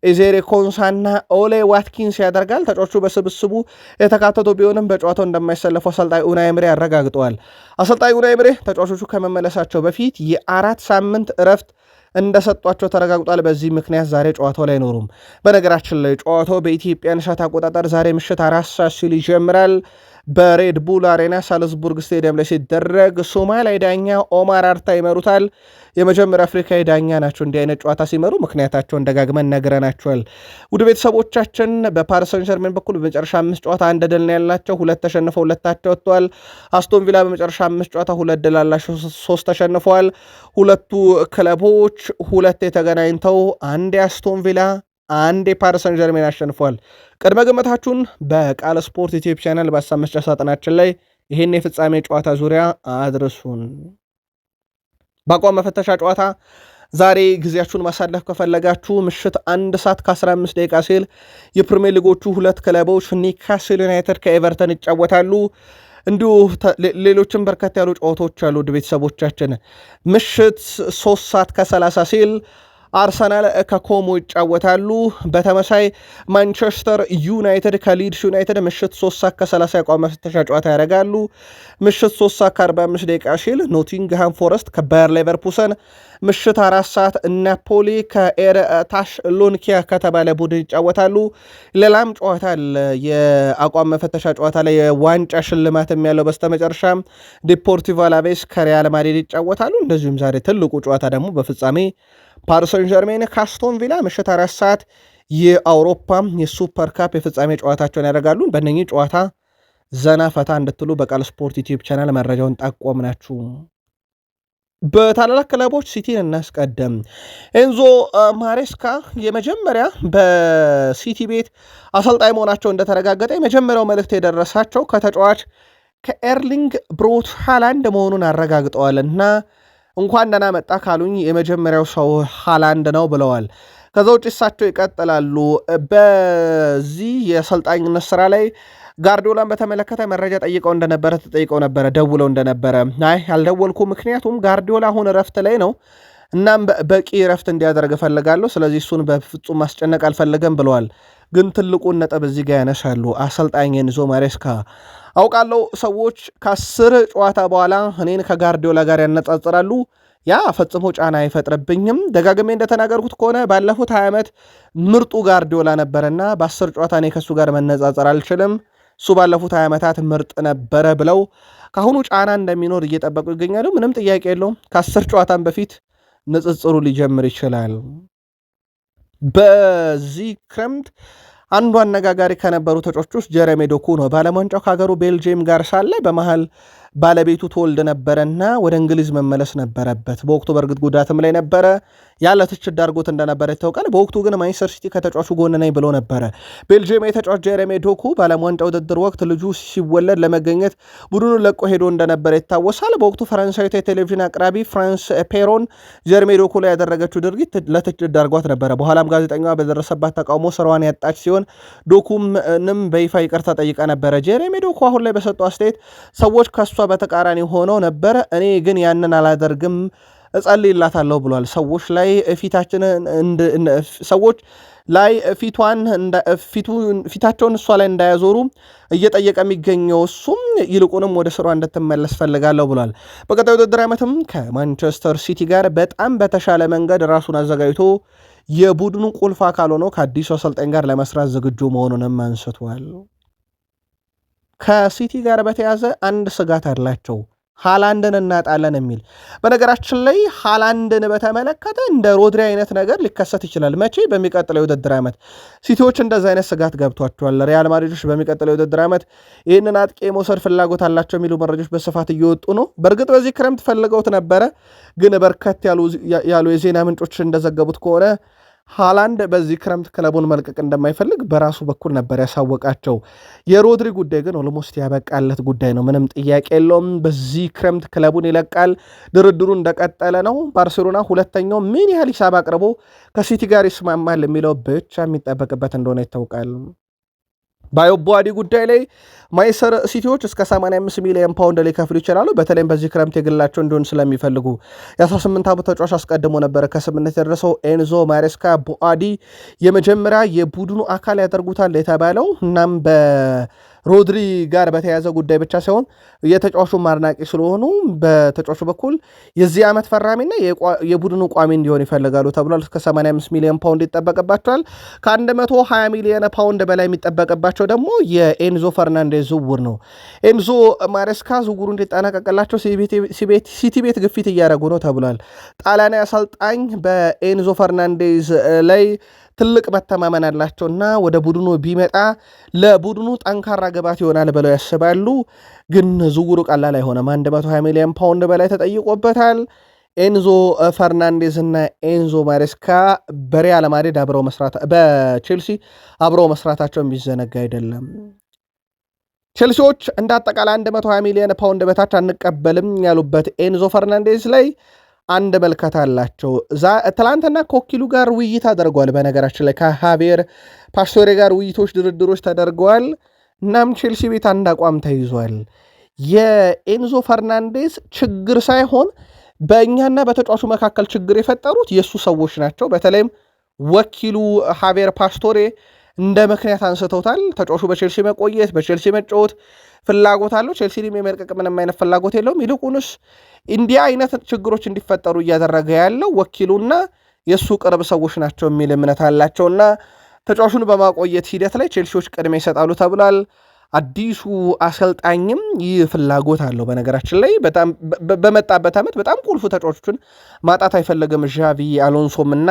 ኤዜሬ ኮንሳና ኦሌ ዋትኪንስ ያደርጋል። ተጫዋቹ በስብስቡ የተካተቱ ቢሆንም በጨዋታው እንደማይሰለፉ አሰልጣኝ ኡናይ ኤምሬ ያረጋግጠዋል። አሰልጣኝ ኡናይ ኤምሬ ተጫዋቾቹ ከመመለሳቸው በፊት የ4 ሳምንት እረፍት እንደሰጧቸው ተረጋግጧል። በዚህ ምክንያት ዛሬ ጨዋታው ላይ አይኖሩም። በነገራችን ላይ ጨዋታው በኢትዮጵያን ሰዓት አቆጣጠር ዛሬ ምሽት 4 ሰዓት ሲል ይጀምራል። በሬድ ቡል አሬና ሳልዝቡርግ ስቴዲየም ላይ ሲደረግ ሶማሊያዊ ዳኛ ኦማር አርታ ይመሩታል። የመጀመሪያ አፍሪካዊ ዳኛ ናቸው እንዲህ አይነት ጨዋታ ሲመሩ፣ ምክንያታቸውን ደጋግመን ነግረናቸዋል። ውድ ቤተሰቦቻችን በፓሪስ ሰን ዠርሜን በኩል በመጨረሻ 5 ጨዋታ 1 ድል ነው ያላቸው፣ 2 ተሸንፈው 2 ወጥተዋል። አስቶን ቪላ በመጨረሻ 5 ጨዋታ 2 ድል አላቸው፣ 3 ተሸንፈዋል። ሁለቱ ክለቦች 2 የተገናኝተው አንድ የአስቶን ቪላ አንድ የፓሪስ ሰን ዠርሜን አሸንፏል። ቅድመ ግምታችሁን በቃል ስፖርት ዩቲዩብ ቻናል በሀሳብ መስጫ ሳጥናችን ላይ ይህን የፍጻሜ ጨዋታ ዙሪያ አድርሱን። በአቋም መፈተሻ ጨዋታ ዛሬ ጊዜያችሁን ማሳለፍ ከፈለጋችሁ ምሽት 1 ሰዓት ከ15 ደቂቃ ሲል የፕሪሚየር ሊጎቹ 2 ክለቦች ኒካስል ዩናይትድ ከኤቨርተን ይጫወታሉ። እንዲሁ ሌሎችም በርከት ያሉ ጨዋታዎች አሉ። ውድ ቤተሰቦቻችን ምሽት 3 ሰዓት ከ30 ሲል አርሰናል ከኮሞ ይጫወታሉ። በተመሳይ ማንቸስተር ዩናይትድ ከሊድስ ዩናይትድ ምሽት 3:30 የአቋም መፈተሻ ጨዋታ ያደርጋሉ። ምሽት 3:45 ሲል ኖቲንግሃም ፎረስት ከባየር ሌቨርፑሰን፣ ምሽት 4 ሰዓት ናፖሊ ከኤርታሽ ሎንኪያ ከተባለ ቡድን ይጫወታሉ። ሌላም ጨዋታ አለ፣ የአቋም መፈተሻ ጨዋታ ላይ የዋንጫ ሽልማትም ያለው በስተመጨረሻም ዲፖርቲቮ አላቬስ ከሪያል ማድሪድ ይጫወታሉ። እንደዚሁም ዛሬ ትልቁ ጨዋታ ደግሞ በፍጻሜ ፓሪስ ሰን ዠርሜን ካስቶን ቪላ ምሽት 4 ሰዓት የአውሮፓ የሱፐር ካፕ የፍጻሜ ጨዋታቸውን ያደርጋሉ። በእነኚህ ጨዋታ ዘና ፈታ እንድትሉ በቃል ስፖርት ዩቲዩብ ቻናል መረጃውን ጠቆምናችሁ። በታላላቅ ክለቦች ሲቲን እናስቀደም። ኤንዞ ማሬስካ የመጀመሪያ በሲቲ ቤት አሰልጣኝ መሆናቸው እንደተረጋገጠ የመጀመሪያው መልእክት የደረሳቸው ከተጫዋች ከኤርሊንግ ብሮት ሃላንድ መሆኑን አረጋግጠዋል እና እንኳን ደህና መጣ ካሉኝ የመጀመሪያው ሰው ሃላንድ ነው ብለዋል። ከዛ ውጭ እሳቸው ይቀጥላሉ። በዚህ የአሰልጣኝነት ስራ ላይ ጋርዲዮላን በተመለከተ መረጃ ተጠይቀው ነበረ፣ ደውለው እንደነበረ አይ ያልደወልኩ ምክንያቱም ጋርዲዮላ አሁን እረፍት ላይ ነው፣ እናም በቂ እረፍት እንዲያደርግ እፈልጋለሁ፣ ስለዚህ እሱን በፍጹም ማስጨነቅ አልፈለገም ብለዋል። ግን ትልቁን ነጥብ እዚህ ጋር ያነሳሉ አሰልጣኝ ኤንዞ ማሬስካ። አውቃለሁ ሰዎች ከ10 ጨዋታ በኋላ እኔን ከጋርዲዮላ ጋር ያነጻጽራሉ፣ ያ ፈጽሞ ጫና አይፈጥርብኝም። ደጋግሜ እንደተናገርኩት ከሆነ ባለፉት 20 ዓመት ምርጡ ጋርዲዮላ ነበረና በ10 ጨዋታ እኔ ከሱ ጋር መነጻጸር አልችልም፣ እሱ ባለፉት 20 ዓመታት ምርጥ ነበረ ብለው ከአሁኑ ጫና እንደሚኖር እየጠበቁ ይገኛሉ። ምንም ጥያቄ የለውም። ከ10 ጨዋታን በፊት ንጽጽሩ ሊጀምር ይችላል። በዚህ ክረምት አንዱ አነጋጋሪ ከነበሩ ተጫዋቾች ውስጥ ጀረሚ ዶኩ ነው። በዓለም ዋንጫው ከሀገሩ ቤልጅየም ጋር ሳለ በመሃል ባለቤቱ ተወልድ ነበረና ወደ እንግሊዝ መመለስ ነበረበት። በወቅቱ በእርግጥ ጉዳትም ላይ ነበረ፣ ያለ ትችት ዳርጎት እንደነበረ ይታወቃል። በወቅቱ ግን ማንቸስተር ሲቲ ከተጫዋቹ ጎን ነኝ ብሎ ነበረ። ቤልጅየም የተጫዋች ጀረሚ ዶኩ በዓለም ዋንጫ ውድድር ወቅት ልጁ ሲወለድ ለመገኘት ቡድኑን ለቆ ሄዶ እንደነበረ ይታወሳል። በወቅቱ ፈረንሳዊቷ የቴሌቪዥን አቅራቢ ፍራንስ ፔሮን ጀረሚ ዶኩ ላይ ያደረገችው ድርጊት ለትችት ዳርጓት ነበረ። በኋላም ጋዜጠኛዋ በደረሰባት ተቃውሞ ስራዋን ያጣች ሲሆን ዶኩም በይፋ ይቅርታ ጠይቃ ነበረ። ጀረሚ ዶኩ አሁን ላይ በሰጠው አስተያየት ሰዎች ከሷ በተቃራኒ ሆነው ነበረ፣ እኔ ግን ያንን አላደርግም እጸልይላታለሁ ብሏል። ሰዎች ላይ ፊታቸውን እሷ ላይ እንዳያዞሩ እየጠየቀ የሚገኘው እሱም ይልቁንም ወደ ስሯ እንድትመለስ ፈልጋለሁ ብሏል። በቀጣዩ ውድድር ዓመትም ከማንቸስተር ሲቲ ጋር በጣም በተሻለ መንገድ ራሱን አዘጋጅቶ የቡድኑ ቁልፍ አካል ሆኖ ከአዲሱ አሰልጣኝ ጋር ለመስራት ዝግጁ መሆኑንም አንስቷል። ከሲቲ ጋር በተያዘ አንድ ስጋት አላቸው፣ ሃላንድን እናጣለን የሚል። በነገራችን ላይ ሃላንድን በተመለከተ እንደ ሮድሪ አይነት ነገር ሊከሰት ይችላል። መቼ? በሚቀጥለው የውድድር ዓመት ሲቲዎች እንደዚ አይነት ስጋት ገብቷቸዋል። ሪያል ማድሪዶች በሚቀጥለው የውድድር ዓመት ይህንን አጥቂ የመውሰድ ፍላጎት አላቸው የሚሉ መረጃዎች በስፋት እየወጡ ነው። በእርግጥ በዚህ ክረምት ፈልገውት ነበረ፣ ግን በርከት ያሉ የዜና ምንጮች እንደዘገቡት ከሆነ ሃላንድ በዚህ ክረምት ክለቡን መልቀቅ እንደማይፈልግ በራሱ በኩል ነበር ያሳወቃቸው። የሮድሪ ጉዳይ ግን ኦልሞስት ያበቃለት ጉዳይ ነው፣ ምንም ጥያቄ የለውም። በዚህ ክረምት ክለቡን ይለቃል። ድርድሩ እንደቀጠለ ነው። ባርሴሎና ሁለተኛው ምን ያህል ሂሳብ አቅርቦ ከሲቲ ጋር ይስማማል የሚለው ብቻ የሚጠበቅበት እንደሆነ ይታወቃል። በአዮቦዋዲ ጉዳይ ላይ ማንቸስተር ሲቲዎች እስከ 85 ሚሊዮን ፓውንድ ሊከፍሉ ይችላሉ። በተለይም በዚህ ክረምት የግላቸው እንዲሆን ስለሚፈልጉ የ18 ዓመት ተጫዋች አስቀድሞ ነበረ ከስምምነት የደረሰው ኤንዞ ማሬስካ ቦአዲ የመጀመሪያ የቡድኑ አካል ያደርጉታል የተባለው። እናም በሮድሪ ጋር በተያያዘ ጉዳይ ብቻ ሳይሆን የተጫዋቹ አድናቂ ስለሆኑ በተጫዋቹ በኩል የዚህ ዓመት ፈራሚና የቡድኑ ቋሚ እንዲሆን ይፈልጋሉ ተብሏል። እስከ 85 ሚሊዮን ፓውንድ ይጠበቅባቸዋል። ከ120 ሚሊዮን ፓውንድ በላይ የሚጠበቅባቸው ደግሞ የኤንዞ ፈርናንዴዝ ዝውውር ነው። ኤንዞ ማሬስካ ዝውውሩ እንዲጠናቀቅላቸው ሲቲ ቤት ግፊት እያደረጉ ነው ተብሏል። ጣሊያናዊ አሰልጣኝ በኤንዞ ፈርናንዴዝ ላይ ትልቅ መተማመን አላቸውና ወደ ቡድኑ ቢመጣ ለቡድኑ ጠንካራ ግባት ይሆናል ብለው ያስባሉ። ግን ዝውውሩ ቀላል አይሆንም። 120 ሚሊዮን ፓውንድ በላይ ተጠይቆበታል። ኤንዞ ፈርናንዴዝ እና ኤንዞ ማሬስካ በሪያል ማድሪድ በቼልሲ አብረው መስራታቸው የሚዘነጋ አይደለም። ቼልሲዎች እንደ አጠቃላይ 120 ሚሊዮን ፓውንድ በታች አንቀበልም ያሉበት ኤንዞ ፈርናንዴዝ ላይ አንድ መልከታ አላቸው። ትላንትና ከወኪሉ ጋር ውይይት አድርገዋል። በነገራችን ላይ ከሃቪየር ፓስቶሬ ጋር ድርድሮች ተደርገዋል። እናም ቼልሲ ቤት አንድ አቋም ተይዟል። የኤንዞ ፈርናንዴዝ ችግር ሳይሆን በእኛና በተጫዋቹ መካከል ችግር የፈጠሩት የእሱ ሰዎች ናቸው። በተለይም ወኪሉ ሃቬር ፓስቶሬ እንደ ምክንያት አንስተውታል። ተጫዋቹ በቼልሲ መቆየት፣ በቼልሲ መጫወት ፍላጎት አለው። ቼልሲንም የመልቀቅ ምንም አይነት ፍላጎት የለውም። ይልቁንስ እንዲህ አይነት ችግሮች እንዲፈጠሩ እያደረገ ያለው ወኪሉና የእሱ ቅርብ ሰዎች ናቸው የሚል እምነት አላቸውና ተጫዋቹን በማቆየት ሂደት ላይ ቼልሲዎች ቅድሚያ ይሰጣሉ ተብሏል። አዲሱ አሰልጣኝም ይህ ፍላጎት አለው። በነገራችን ላይ በጣም በመጣበት ዓመት በጣም ቁልፉ ተጫዋቾችን ማጣት አይፈለግም ዣቪ አሎንሶም እና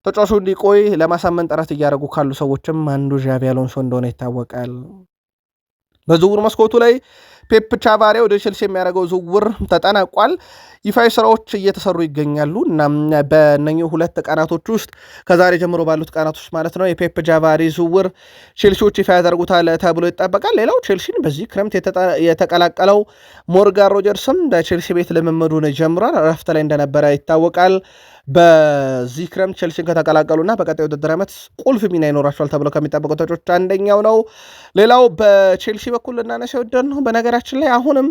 ተጫዋቹ እንዲቆይ ለማሳመን ጥረት እያደረጉ ካሉ ሰዎችም አንዱ ዣቪ አሎንሶ እንደሆነ ይታወቃል። በዝውውር መስኮቱ ላይ ፔፕ ቻቫሬ ወደ ቼልሲ የሚያደርገው ዝውውር ተጠናቋል። ይፋዊ ስራዎች እየተሰሩ ይገኛሉ እና በእነኚህ 2 ቀናቶች ውስጥ ከዛሬ ጀምሮ ባሉት ቀናቶች ማለት ነው የፔፕ ቻቫሬ ዝውውር ቼልሲዎች ይፋ ያደርጉታል ተብሎ ይጠበቃል። ሌላው ቼልሲን በዚህ ክረምት የተቀላቀለው ሞርጋን ሮጀርስም በቼልሲ ቤት ልምምዱን ጀምሯል። እረፍት ላይ እንደነበረ ይታወቃል። በዚህ ክረምት ቼልሲን ከተቀላቀሉና በቀጣይ ውድድር ዓመት ቁልፍ ሚና ይኖራቸዋል ተብለው ከሚጠበቁ ተጫዋቾች አንደኛው ነው። ሌላው በቼልሲ በኩል ልናነሳ የወደድን ነው። በነገራችን ላይ አሁንም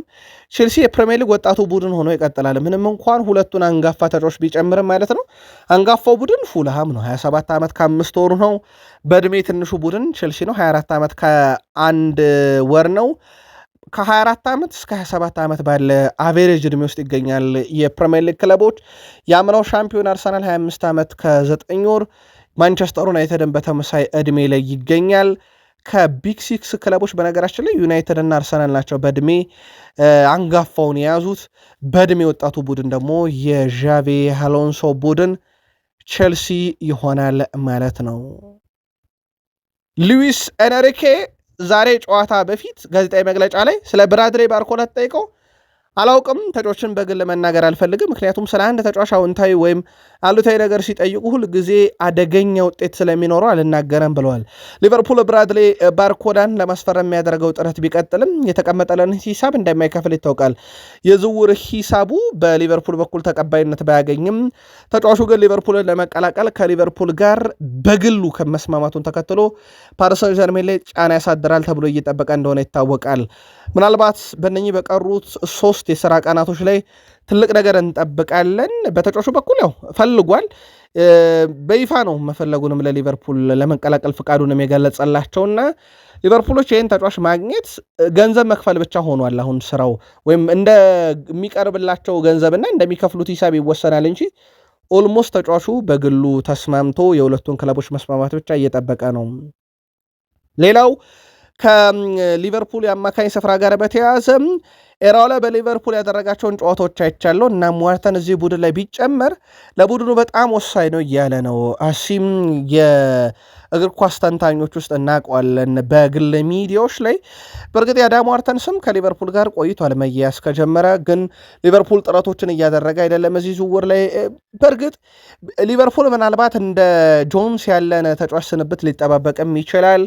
ቼልሲ የፕሪሚየር ሊግ ወጣቱ ቡድን ሆኖ ይቀጥላል። ምንም እንኳን 2ቱን አንጋፋ ተጫዋቾች ቢጨምርም ማለት ነው። አንጋፋው ቡድን ፉልሃም ነው፣ 27 ዓመት ከ5 ወሩ ነው። በእድሜ ትንሹ ቡድን ቼልሲ ነው፣ 24 ዓመት ከ1 ወር ነው። ከ24 ዓመት እስከ 27 ዓመት ባለ አቬሬጅ ዕድሜ ውስጥ ይገኛል የፕሪሚየር ሊግ ክለቦች። የአምናው ሻምፒዮን አርሰናል 25 ዓመት ከ9 ወር፣ ማንቸስተር ዩናይትድን በተመሳይ ዕድሜ ላይ ይገኛል። ከቢግ 6 ክለቦች በነገራችን ላይ ዩናይትድ እና አርሰናል ናቸው በዕድሜ አንጋፋውን የያዙት። በዕድሜ ወጣቱ ቡድን ደግሞ የዣቪ አሎንሶ ቡድን ቼልሲ ይሆናል ማለት ነው። ሉዊስ ኤንሪኬ ዛሬ ጨዋታ በፊት ጋዜጣዊ መግለጫ ላይ ስለ ብራድሌ ባርኮላ ተጠይቀው አላውቅም፣ ተጫዋችን በግል መናገር አልፈልግም፣ ምክንያቱም ስለ አንድ ተጫዋች አዎንታዊ ወይም አሉታዊ ነገር ሲጠይቁ ሁል ጊዜ አደገኛ ውጤት ስለሚኖረው አልናገረም ብለዋል። ሊቨርፑል ብራድሌ ባርኮላን ለማስፈረም የሚያደርገው ጥረት ቢቀጥልም የተቀመጠለን ሂሳብ እንደማይከፍል ይታወቃል። የዝውውር ሂሳቡ በሊቨርፑል በኩል ተቀባይነት ባያገኝም ተጫዋቹ ግን ሊቨርፑልን ለመቀላቀል ከሊቨርፑል ጋር በግሉ ከመስማማቱን ተከትሎ ፓሪስ ሰን ዠርሜን ላይ ጫና ያሳድራል ተብሎ እየጠበቀ እንደሆነ ይታወቃል። ምናልባት በእነኚህ በቀሩት 3 የሥራ ቀናቶች ላይ ትልቅ ነገር እንጠብቃለን። በተጫዋቹ በኩል ያው ፈልጓል፣ በይፋ ነው መፈለጉንም ለሊቨርፑል ለመቀላቀል ፍቃዱንም የገለጸላቸውና ሊቨርፑሎች ይህን ተጫዋች ማግኘት ገንዘብ መክፈል ብቻ ሆኗል አሁን ስራው፣ ወይም እንደሚቀርብላቸው ገንዘብና እንደሚከፍሉት ሂሳብ ይወሰናል እንጂ ኦልሞስት ተጫዋቹ በግሉ ተስማምቶ የሁለቱን ክለቦች መስማማት ብቻ እየጠበቀ ነው። ሌላው ከሊቨርፑል የአማካኝ ስፍራ ጋር በተያያዘ ኤራውላ በሊቨርፑል ያደረጋቸውን ጨዋታዎች አይቻለሁ እና ዋርተን እዚህ ቡድን ላይ ቢጨመር ለቡድኑ በጣም ወሳኝ ነው እያለ ነው። አሲም የእግር ኳስ ተንታኞች ውስጥ እናውቀዋለን በግል ሚዲያዎች ላይ። በእርግጥ የአዳም ዋርተን ስም ከሊቨርፑል ጋር ቆይቷል መያዝ ከጀመረ፣ ግን ሊቨርፑል ጥረቶችን እያደረገ አይደለም እዚህ ዝውውር ላይ። በእርግጥ ሊቨርፑል ምናልባት እንደ ጆንስ ያለን ተጫዋች ስንብት ሊጠባበቅም ይችላል።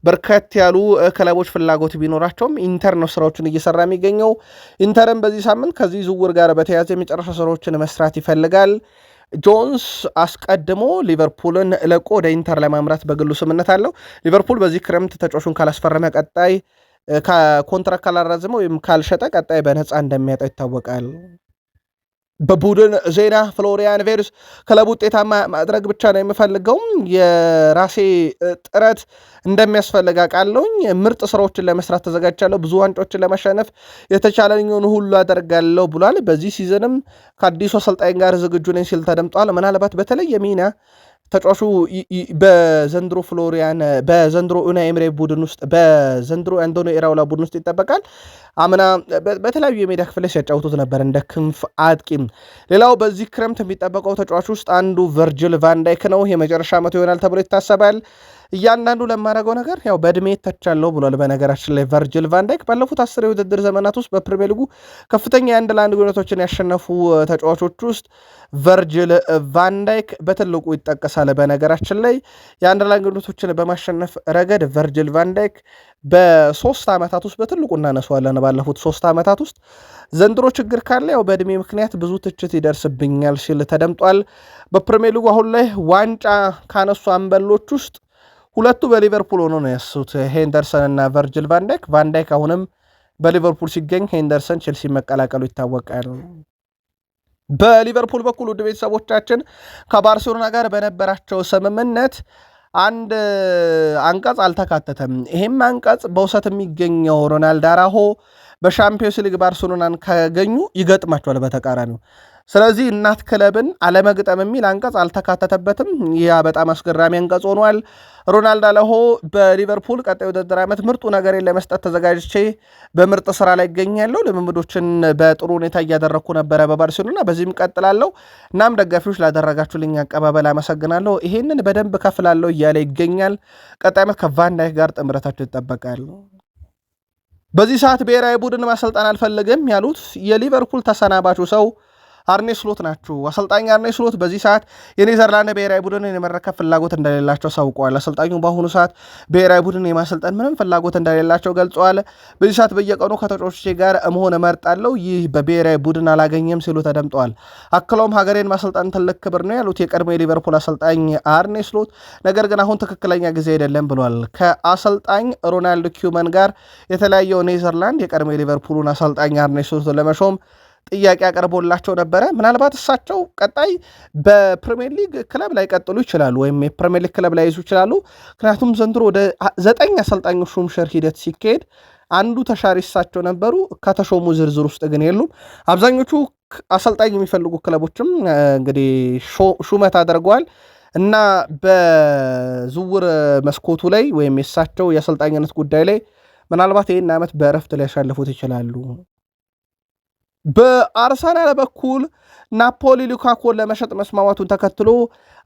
በርከት ያሉ ክለቦች ፍላጎት ቢኖራቸውም ኢንተር ነው ስራዎችን እየሰራ የሚገኘው። ኢንተርም በዚህ ሳምንት ከዚህ ዝውውር ጋር በተያያዘ የመጨረሻ ስራዎችን መስራት ይፈልጋል። ጆንስ አስቀድሞ ሊቨርፑልን ለቆ ወደ ኢንተር ለማምራት በግሉ ስምነት አለው። ሊቨርፑል በዚህ ክረምት ተጫዋቹን ካላስፈረመ ቀጣይ ኮንትራክት ካላራዘመ ወይም ካልሸጠ ቀጣይ በነፃ እንደሚያጣው ይታወቃል። በቡድን ዜና ፍሎሪያን ቬርስ ክለቡ ውጤታማ ማድረግ ብቻ ነው የምፈልገው፣ የራሴ ጥረት እንደሚያስፈልግ አውቃለሁኝ፣ ምርጥ ስራዎችን ለመስራት ተዘጋጅቻለሁ፣ ብዙ ዋንጫዎችን ለማሸነፍ የተቻለኝን ሁሉ አደርጋለሁ ብሏል። በዚህ ሲዝንም ከአዲሱ አሰልጣኝ ጋር ዝግጁ ነኝ ሲል ተደምጧል። ምናልባት በተለየ ሚና ተጫዋቹ በዘንድሮ ኡናይ ኤምሬ ቡድን ውስጥ በዘንድሮ አንቶኒ ኢራኦላ ቡድን ውስጥ ይጠበቃል። አምና በተለያዩ የሜዳ ክፍል ሲያጫውቱት ነበር እንደ ክንፍ አጥቂም። ሌላው በዚህ ክረምት የሚጠበቀው ተጫዋች ውስጥ አንዱ ቨርጅል ቫንዳይክ ነው። የመጨረሻ ዓመቱ ይሆናል ተብሎ ይታሰባል። እያንዳንዱ ለማድረገው ነገር ያው በእድሜ ተቻለው ብሏል። በነገራችን ላይ ቨርጅል ቫንዳይክ ባለፉት 10 የውድድር ዘመናት ውስጥ በፕሪሚየር ሊጉ ከፍተኛ የአንድ ለአንድ ግንኙነቶችን ያሸነፉ ተጫዋቾች ውስጥ ቨርጅል ቫንዳይክ በትልቁ ይጠቀሳል። በነገራችን ላይ የአንድ ለአንድ ግንኙነቶችን በማሸነፍ ረገድ ቨርጅል ቫንዳይክ በ3 ዓመታት ውስጥ በትልቁ እናነሷለን። ባለፉት 3 ዓመታት ውስጥ ዘንድሮ ችግር ካለ ያው በእድሜ ምክንያት ብዙ ትችት ይደርስብኛል ሲል ተደምጧል። በፕሪሚየር ሊጉ አሁን ላይ ዋንጫ ካነሱ አምበሎች ውስጥ ሁለቱ በሊቨርፑል ሆኖ ነው ያሱት፣ ሄንደርሰን እና ቨርጅል ቫንዳይክ። ቫንዳይክ አሁንም በሊቨርፑል ሲገኝ ሄንደርሰን ቼልሲ መቀላቀሉ ይታወቃል። በሊቨርፑል በኩል ውድ ቤተሰቦቻችን ከባርሴሎና ጋር በነበራቸው ስምምነት አንድ አንቀጽ አልተካተተም። ይሄም አንቀጽ በውሰት የሚገኘው ሮናልድ አራሆ በሻምፒዮንስ ሊግ ባርሴሎናን ካገኙ ይገጥማቸዋል በተቃራኒው። ስለዚህ እናት ክለብን አለመግጠም የሚል አንቀጽ አልተካተተበትም። ያ በጣም አስገራሚ አንቀጽ ሆኗል። ሮናልድ አራሆ በሊቨርፑል ቀጣይ ውድድር ዓመት ምርጡ ነገሬን ለመስጠት ተዘጋጅቼ በምርጥ ስራ ላይ ይገኛለሁ። ልምምዶችን በጥሩ ሁኔታ እያደረግኩ ነበረ በባርሴሎና፣ በዚህም ቀጥላለሁ። እናም ደጋፊዎች ላደረጋችሁልኝ አቀባበል አመሰግናለሁ። ይሄንን በደንብ ከፍላለሁ እያለ ይገኛል። ቀጣይ ዓመት ከቫን ዳይክ ጋር ጥምረታቸው ይጠበቃል። በዚህ ሰዓት ብሔራዊ ቡድን ማሰልጠን አልፈልግም ያሉት የሊቨርፑል ተሰናባቹ ሰው አርኔ ስሎት ናቸው። አሰልጣኝ አርኔ ስሎት በዚህ ሰዓት የኔዘርላንድ ብሔራዊ ቡድንን የመረከብ ፍላጎት እንደሌላቸው ሳውቀዋል። አሰልጣኙ በአሁኑ ሰዓት ብሔራዊ ቡድን የማሰልጠን ምንም ፍላጎት እንደሌላቸው ገልጸዋል። በዚህ ሰዓት በየቀኑ ከተጫዋቾቼ ጋር መሆን እመርጣለሁ፣ ይህ በብሔራዊ ቡድን አላገኘም ሲሉ ተደምጠዋል። አክለውም ሀገሬን ማሰልጠን ትልቅ ክብር ነው ያሉት የቀድሞ የሊቨርፑል አሰልጣኝ አርኔ ስሎት፣ ነገር ግን አሁን ትክክለኛ ጊዜ አይደለም ብሏል። ከአሰልጣኝ ሮናልድ ኪውመን ጋር የተለያየው ኔዘርላንድ የቀድሞ የሊቨርፑሉን አሰልጣኝ አርኔ ስሎት ለመሾም ጥያቄ አቀርቦላቸው ነበረ። ምናልባት እሳቸው ቀጣይ በፕሪሚየር ሊግ ክለብ ላይ ቀጥሉ ይችላሉ፣ ወይም የፕሪሚየር ሊግ ክለብ ላይ ይዙ ይችላሉ። ምክንያቱም ዘንድሮ ወደ 9 አሰልጣኞች ሹምሽር ሂደት ሲካሄድ አንዱ ተሻሪ እሳቸው ነበሩ። ከተሾሙ ዝርዝር ውስጥ ግን የሉም። አብዛኞቹ አሰልጣኝ የሚፈልጉ ክለቦችም እንግዲህ ሹመት አድርገዋል እና በዝውውር መስኮቱ ላይ ወይም የእሳቸው የአሰልጣኝነት ጉዳይ ላይ ምናልባት ይህን ዓመት በእረፍት ሊያሳልፉት ይችላሉ። በአርሰናል በኩል ናፖሊ ሉካኮን ለመሸጥ መስማማቱን ተከትሎ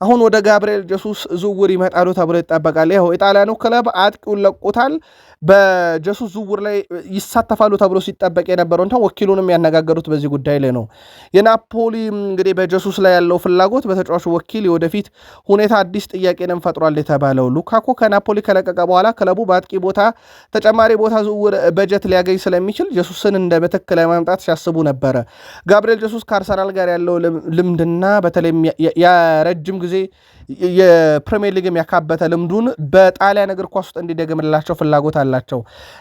አሁን ወደ ጋብርኤል ጀሱስ ዝውውር ይመጣሉ ተብሎ ይጠበቃል። ይኸው የጣሊያኑ ክለብ አጥቂውን ለቁታል። በጀሱስ ዝውውር ላይ ይሳተፋሉ ተብሎ ሲጠበቅ የነበረው እንኳን ወኪሉንም ያነጋገሩት በዚህ ጉዳይ ላይ ነው። የናፖሊ እንግዲህ በጀሱስ ላይ ያለው ፍላጎት በተጫዋቹ ወኪል የወደፊት ሁኔታ አዲስ ጥያቄንም ፈጥሯል የተባለው ሉካኮ ከናፖሊ ከለቀቀ በኋላ ክለቡ በአጥቂ ቦታ ተጨማሪ ቦታ ዝውውር በጀት ሊያገኝ ስለሚችል ጀሱስን እንደ ምትክ ለማምጣት ሲያስቡ ነበረ። ጋብርኤል ጀሱስ ከአርሰናል ጋር ያለው ልምድና በተለይም የረጅም ጊዜ የፕሪሚየር ሊግም ያካበተ ልምዱን በጣሊያን እግር ኳስ ውስጥ እንዲደግምላቸው ፍላጎት አላቸው።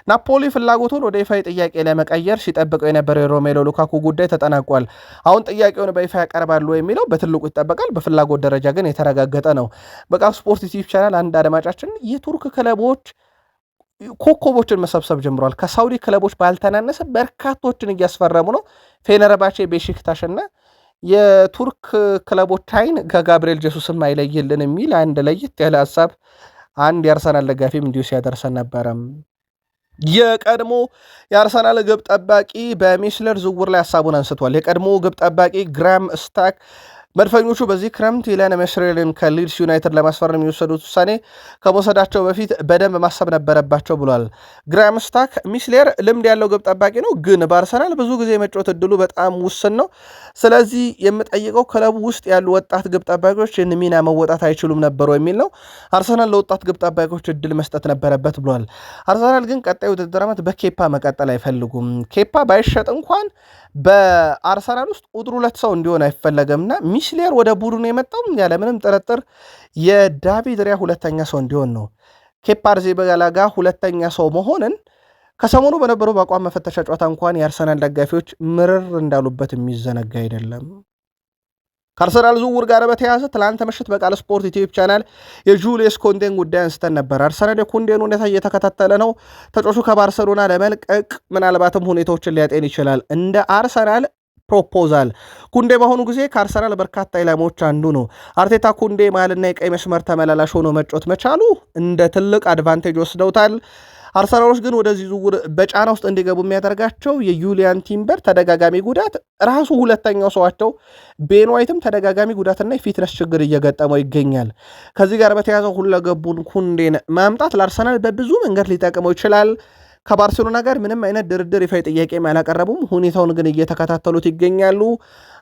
ናፖሊ ፍላጎቱን ወደ ይፋ ጥያቄ ለመቀየር ሲጠብቀው የነበረው የሮሜሎ ሉካኩ ጉዳይ ተጠናቋል። አሁን ጥያቄውን በይፋ ያቀርባሉ የሚለው በትልቁ ይጠበቃል። በፍላጎት ደረጃ ግን የተረጋገጠ ነው። በቃል ስፖርት ዩቲዩብ ቻናል አንድ አድማጫችን የቱርክ ክለቦች ኮከቦችን መሰብሰብ ጀምረዋል። ከሳውዲ ክለቦች ባልተናነሰ በርካቶችን እያስፈረሙ ነው። ፌነርባቼ፣ ቤሺክታሽና የቱርክ ክለቦች አይን ከጋብርኤል ጀሱስም አይለይልን የሚል አንድ ለየት ያለ ሀሳብ አንድ የአርሰናል ደጋፊም እንዲሁ ሲያደርሰን ነበረም። የቀድሞ የአርሰናል ግብ ጠባቂ በሜስለር ዝውውር ላይ ሀሳቡን አንስቷል። የቀድሞ ግብ ጠባቂ ግራም ስታክ መድፈኞቹ በዚህ ክረምት ኢላን መስሬልን ከሊድስ ዩናይትድ ለማስፈረም የሚወሰዱት ውሳኔ ከመውሰዳቸው በፊት በደንብ ማሰብ ነበረባቸው ብሏል። ግራም ስታክ ሚስሌር ልምድ ያለው ግብ ጠባቂ ነው፣ ግን በአርሰናል ብዙ ጊዜ የመጫወት እድሉ በጣም ውስን ነው። ስለዚህ የምጠይቀው ክለቡ ውስጥ ያሉ ወጣት ግብ ጠባቂዎች ይህን ሚና መወጣት አይችሉም ነበሩ የሚል ነው። አርሰናል ለወጣት ግብ ጠባቂዎች እድል መስጠት ነበረበት ብሏል። አርሰናል ግን ቀጣይ ውድድር ዓመት በኬፓ መቀጠል አይፈልጉም። ኬፓ ባይሸጥ እንኳን በአርሰናል ውስጥ ቁጥር 2 ሰው እንዲሆን አይፈለገምና ሚስሌር ወደ ቡድኑ የመጣው ያለምንም ጥርጥር የዳቪድ ሪያ ሁለተኛ ሰው እንዲሆን ነው። ኬፓ አሪዛባላጋ ሁለተኛ ሰው መሆንን ከሰሞኑ በነበረው በአቋም መፈተሻ ጨዋታ እንኳን የአርሰናል ደጋፊዎች ምርር እንዳሉበት የሚዘነጋ አይደለም። ከአርሰናል ዝውውር ጋር በተያያዘ ትላንት ምሽት በቃል ስፖርት ዩቲዩብ ቻናል የጁልየስ ኮንዴን ጉዳይ አንስተን ነበር። አርሰናል የኮንዴን ሁኔታ እየተከታተለ ነው። ተጫዋቹ ከባርሰሎና ለመልቀቅ ምናልባትም ሁኔታዎችን ሊያጤን ይችላል። እንደ አርሰናል ፕሮፖዛል ኩንዴ በአሁኑ ጊዜ ከአርሰናል በርካታ ኢላማዎች አንዱ ነው። አርቴታ ኩንዴ መሃልና የቀይ መስመር ተመላላሽ ሆኖ መጮት መቻሉ እንደ ትልቅ አድቫንቴጅ ወስደውታል። አርሰናሎች ግን ወደዚህ ዝውውር በጫና ውስጥ እንዲገቡ የሚያደርጋቸው የዩሊያን ቲምበር ተደጋጋሚ ጉዳት፣ ራሱ ሁለተኛው ሰዋቸው ቤን ዋይትም ተደጋጋሚ ጉዳትና የፊትነስ ችግር እየገጠመው ይገኛል። ከዚህ ጋር በተያያዘው ሁለገቡን ኩንዴን ማምጣት ለአርሰናል በብዙ መንገድ ሊጠቅመው ይችላል። ከባርሴሎና ጋር ምንም አይነት ድርድር ይፋ ጥያቄም አላቀረቡም። ሁኔታውን ግን እየተከታተሉት ይገኛሉ።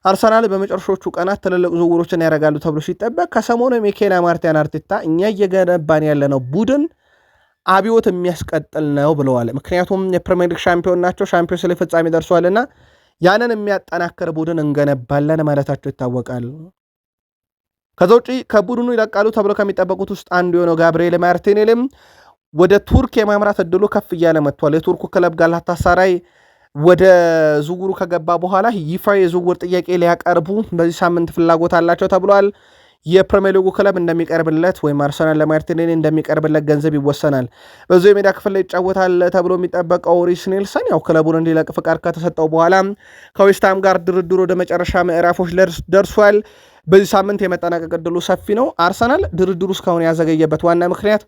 አርሰናል በመጨረሻዎቹ ቀናት ትልልቅ ዝውውሮችን ያደርጋሉ ተብሎ ሲጠበቅ ከሰሞኑ ሚኬል ማርቲን አርቴታ እኛ እየገነባን ያለነው ቡድን አብዮት የሚያስቀጥል ነው ብለዋል። ምክንያቱም የፕሪሚየር ሊግ ሻምፒዮን ናቸው፣ ሻምፒዮንስ ሊግ ፍጻሜ ደርሷልና ያንን የሚያጠናክር ቡድን እንገነባለን ማለታቸው ይታወቃል። ከዛ ውጪ ከቡድኑ ይለቃሉ ተብሎ ከሚጠበቁት ውስጥ አንዱ የሆነው ጋብርኤል ማርቲኔሊም ወደ ቱርክ የማምራት እድሉ ከፍ እያለ መጥቷል። የቱርኩ ክለብ ጋላታሳራይ ወደ ዝውውሩ ከገባ በኋላ ይፋ የዝውውር ጥያቄ ሊያቀርቡ በዚህ ሳምንት ፍላጎት አላቸው ተብሏል። የፕሪሚየር ሊጉ ክለብ እንደሚቀርብለት ወይም አርሰናል ለማርቲኔሊ እንደሚቀርብለት ገንዘብ ይወሰናል። በዚሁ የሜዳ ክፍል ላይ ይጫወታል ተብሎ የሚጠበቀው ሪስ ኔልሰን ያው ክለቡን እንዲለቅ ፍቃድ ከተሰጠው በኋላ ከዌስትሃም ጋር ድርድር ወደ መጨረሻ ምዕራፎች ደርሷል። በዚህ ሳምንት የመጠናቀቅ ዕድሉ ሰፊ ነው። አርሰናል ድርድሩ እስካሁን ያዘገየበት ዋና ምክንያት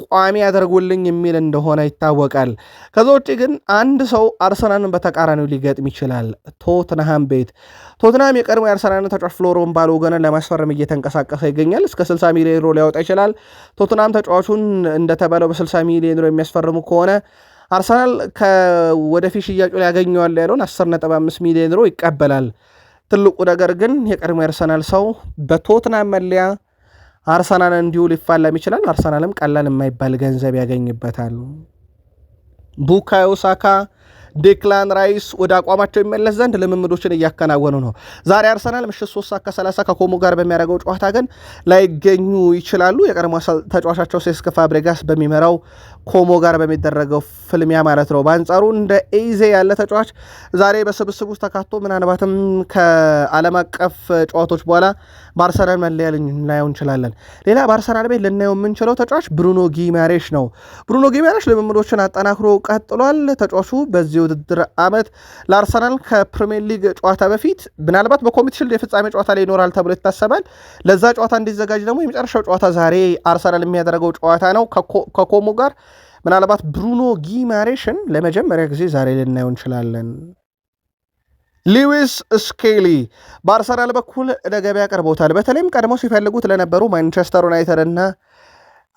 ቋሚ ያደርጉልኝ የሚል እንደሆነ ይታወቃል። ከዛ ውጭ ግን አንድ ሰው አርሰናልን በተቃራኒው ሊገጥም ይችላል። ቶትንሃም ቤት ቶትንሃም የቀድሞ የአርሰናልን ተጫዋች ፍሎረን ባሎገንን ለማስፈረም እየተንቀሳቀሰ ይገኛል። እስከ 60 ሚሊዮን ዩሮ ሊያወጣ ይችላል። ቶትንሃም ተጫዋቹን እንደተባለው በ60 ሚሊዮን ዩሮ የሚያስፈርሙ ከሆነ አርሰናል ወደፊት ሽያጩ ሊያገኘዋል ያለውን 10.5 ሚሊዮን ዩሮ ይቀበላል። ትልቁ ነገር ግን የቀድሞ የአርሰናል ሰው በቶትንሃም መለያ አርሰናል እንዲሁ ሊፋለም ይችላል። አርሰናልም ቀላል የማይባል ገንዘብ ያገኝበታል። ቡካዮ ሳካ፣ ዴክላን ራይስ ወደ አቋማቸው ይመለስ ዘንድ ልምምዶችን እያከናወኑ ነው። ዛሬ አርሰናል ምሽት 3:30 ከኮሞ ጋር በሚያደርገው ጨዋታ ግን ላይገኙ ይችላሉ። የቀድሞ ተጫዋቻቸው ሴስክ ፋብሬጋስ በሚመራው ኮሞ ጋር በሚደረገው ፍልሚያ ማለት ነው። በአንጻሩ እንደ ኤዜ ያለ ተጫዋች ዛሬ በስብስብ ውስጥ ተካቶ ምናልባትም ከዓለም አቀፍ ጨዋታዎች በኋላ በአርሰናል መለያ ልናየው እንችላለን። ሌላ በአርሰናል ቤት ልናየው የምንችለው ተጫዋች ብሩኖ ጊማሬሽ ነው። ብሩኖ ጊማሬሽ ልምምዶችን አጠናክሮ ቀጥሏል። ተጫዋቹ በዚህ ውድድር ዓመት ለአርሰናል ከፕሪሚየር ሊግ ጨዋታ በፊት ምናልባት በኮሚቴ ሺልድ የፍጻሜ ጨዋታ ላይ ይኖራል ተብሎ ይታሰባል። ለዛ ጨዋታ እንዲዘጋጅ ደግሞ የመጨረሻው ጨዋታ ዛሬ አርሰናል የሚያደርገው ጨዋታ ነው ከኮሞ ጋር። ምናልባት ብሩኖ ጊማሬሽን ለመጀመሪያ ጊዜ ዛሬ ልናየው እንችላለን። ሉዊስ ስኬሊ በአርሰናል በኩል ለገበያ ቀርቦታል። በተለይም ቀድሞ ሲፈልጉት ለነበሩ ማንቸስተር ዩናይትድ እና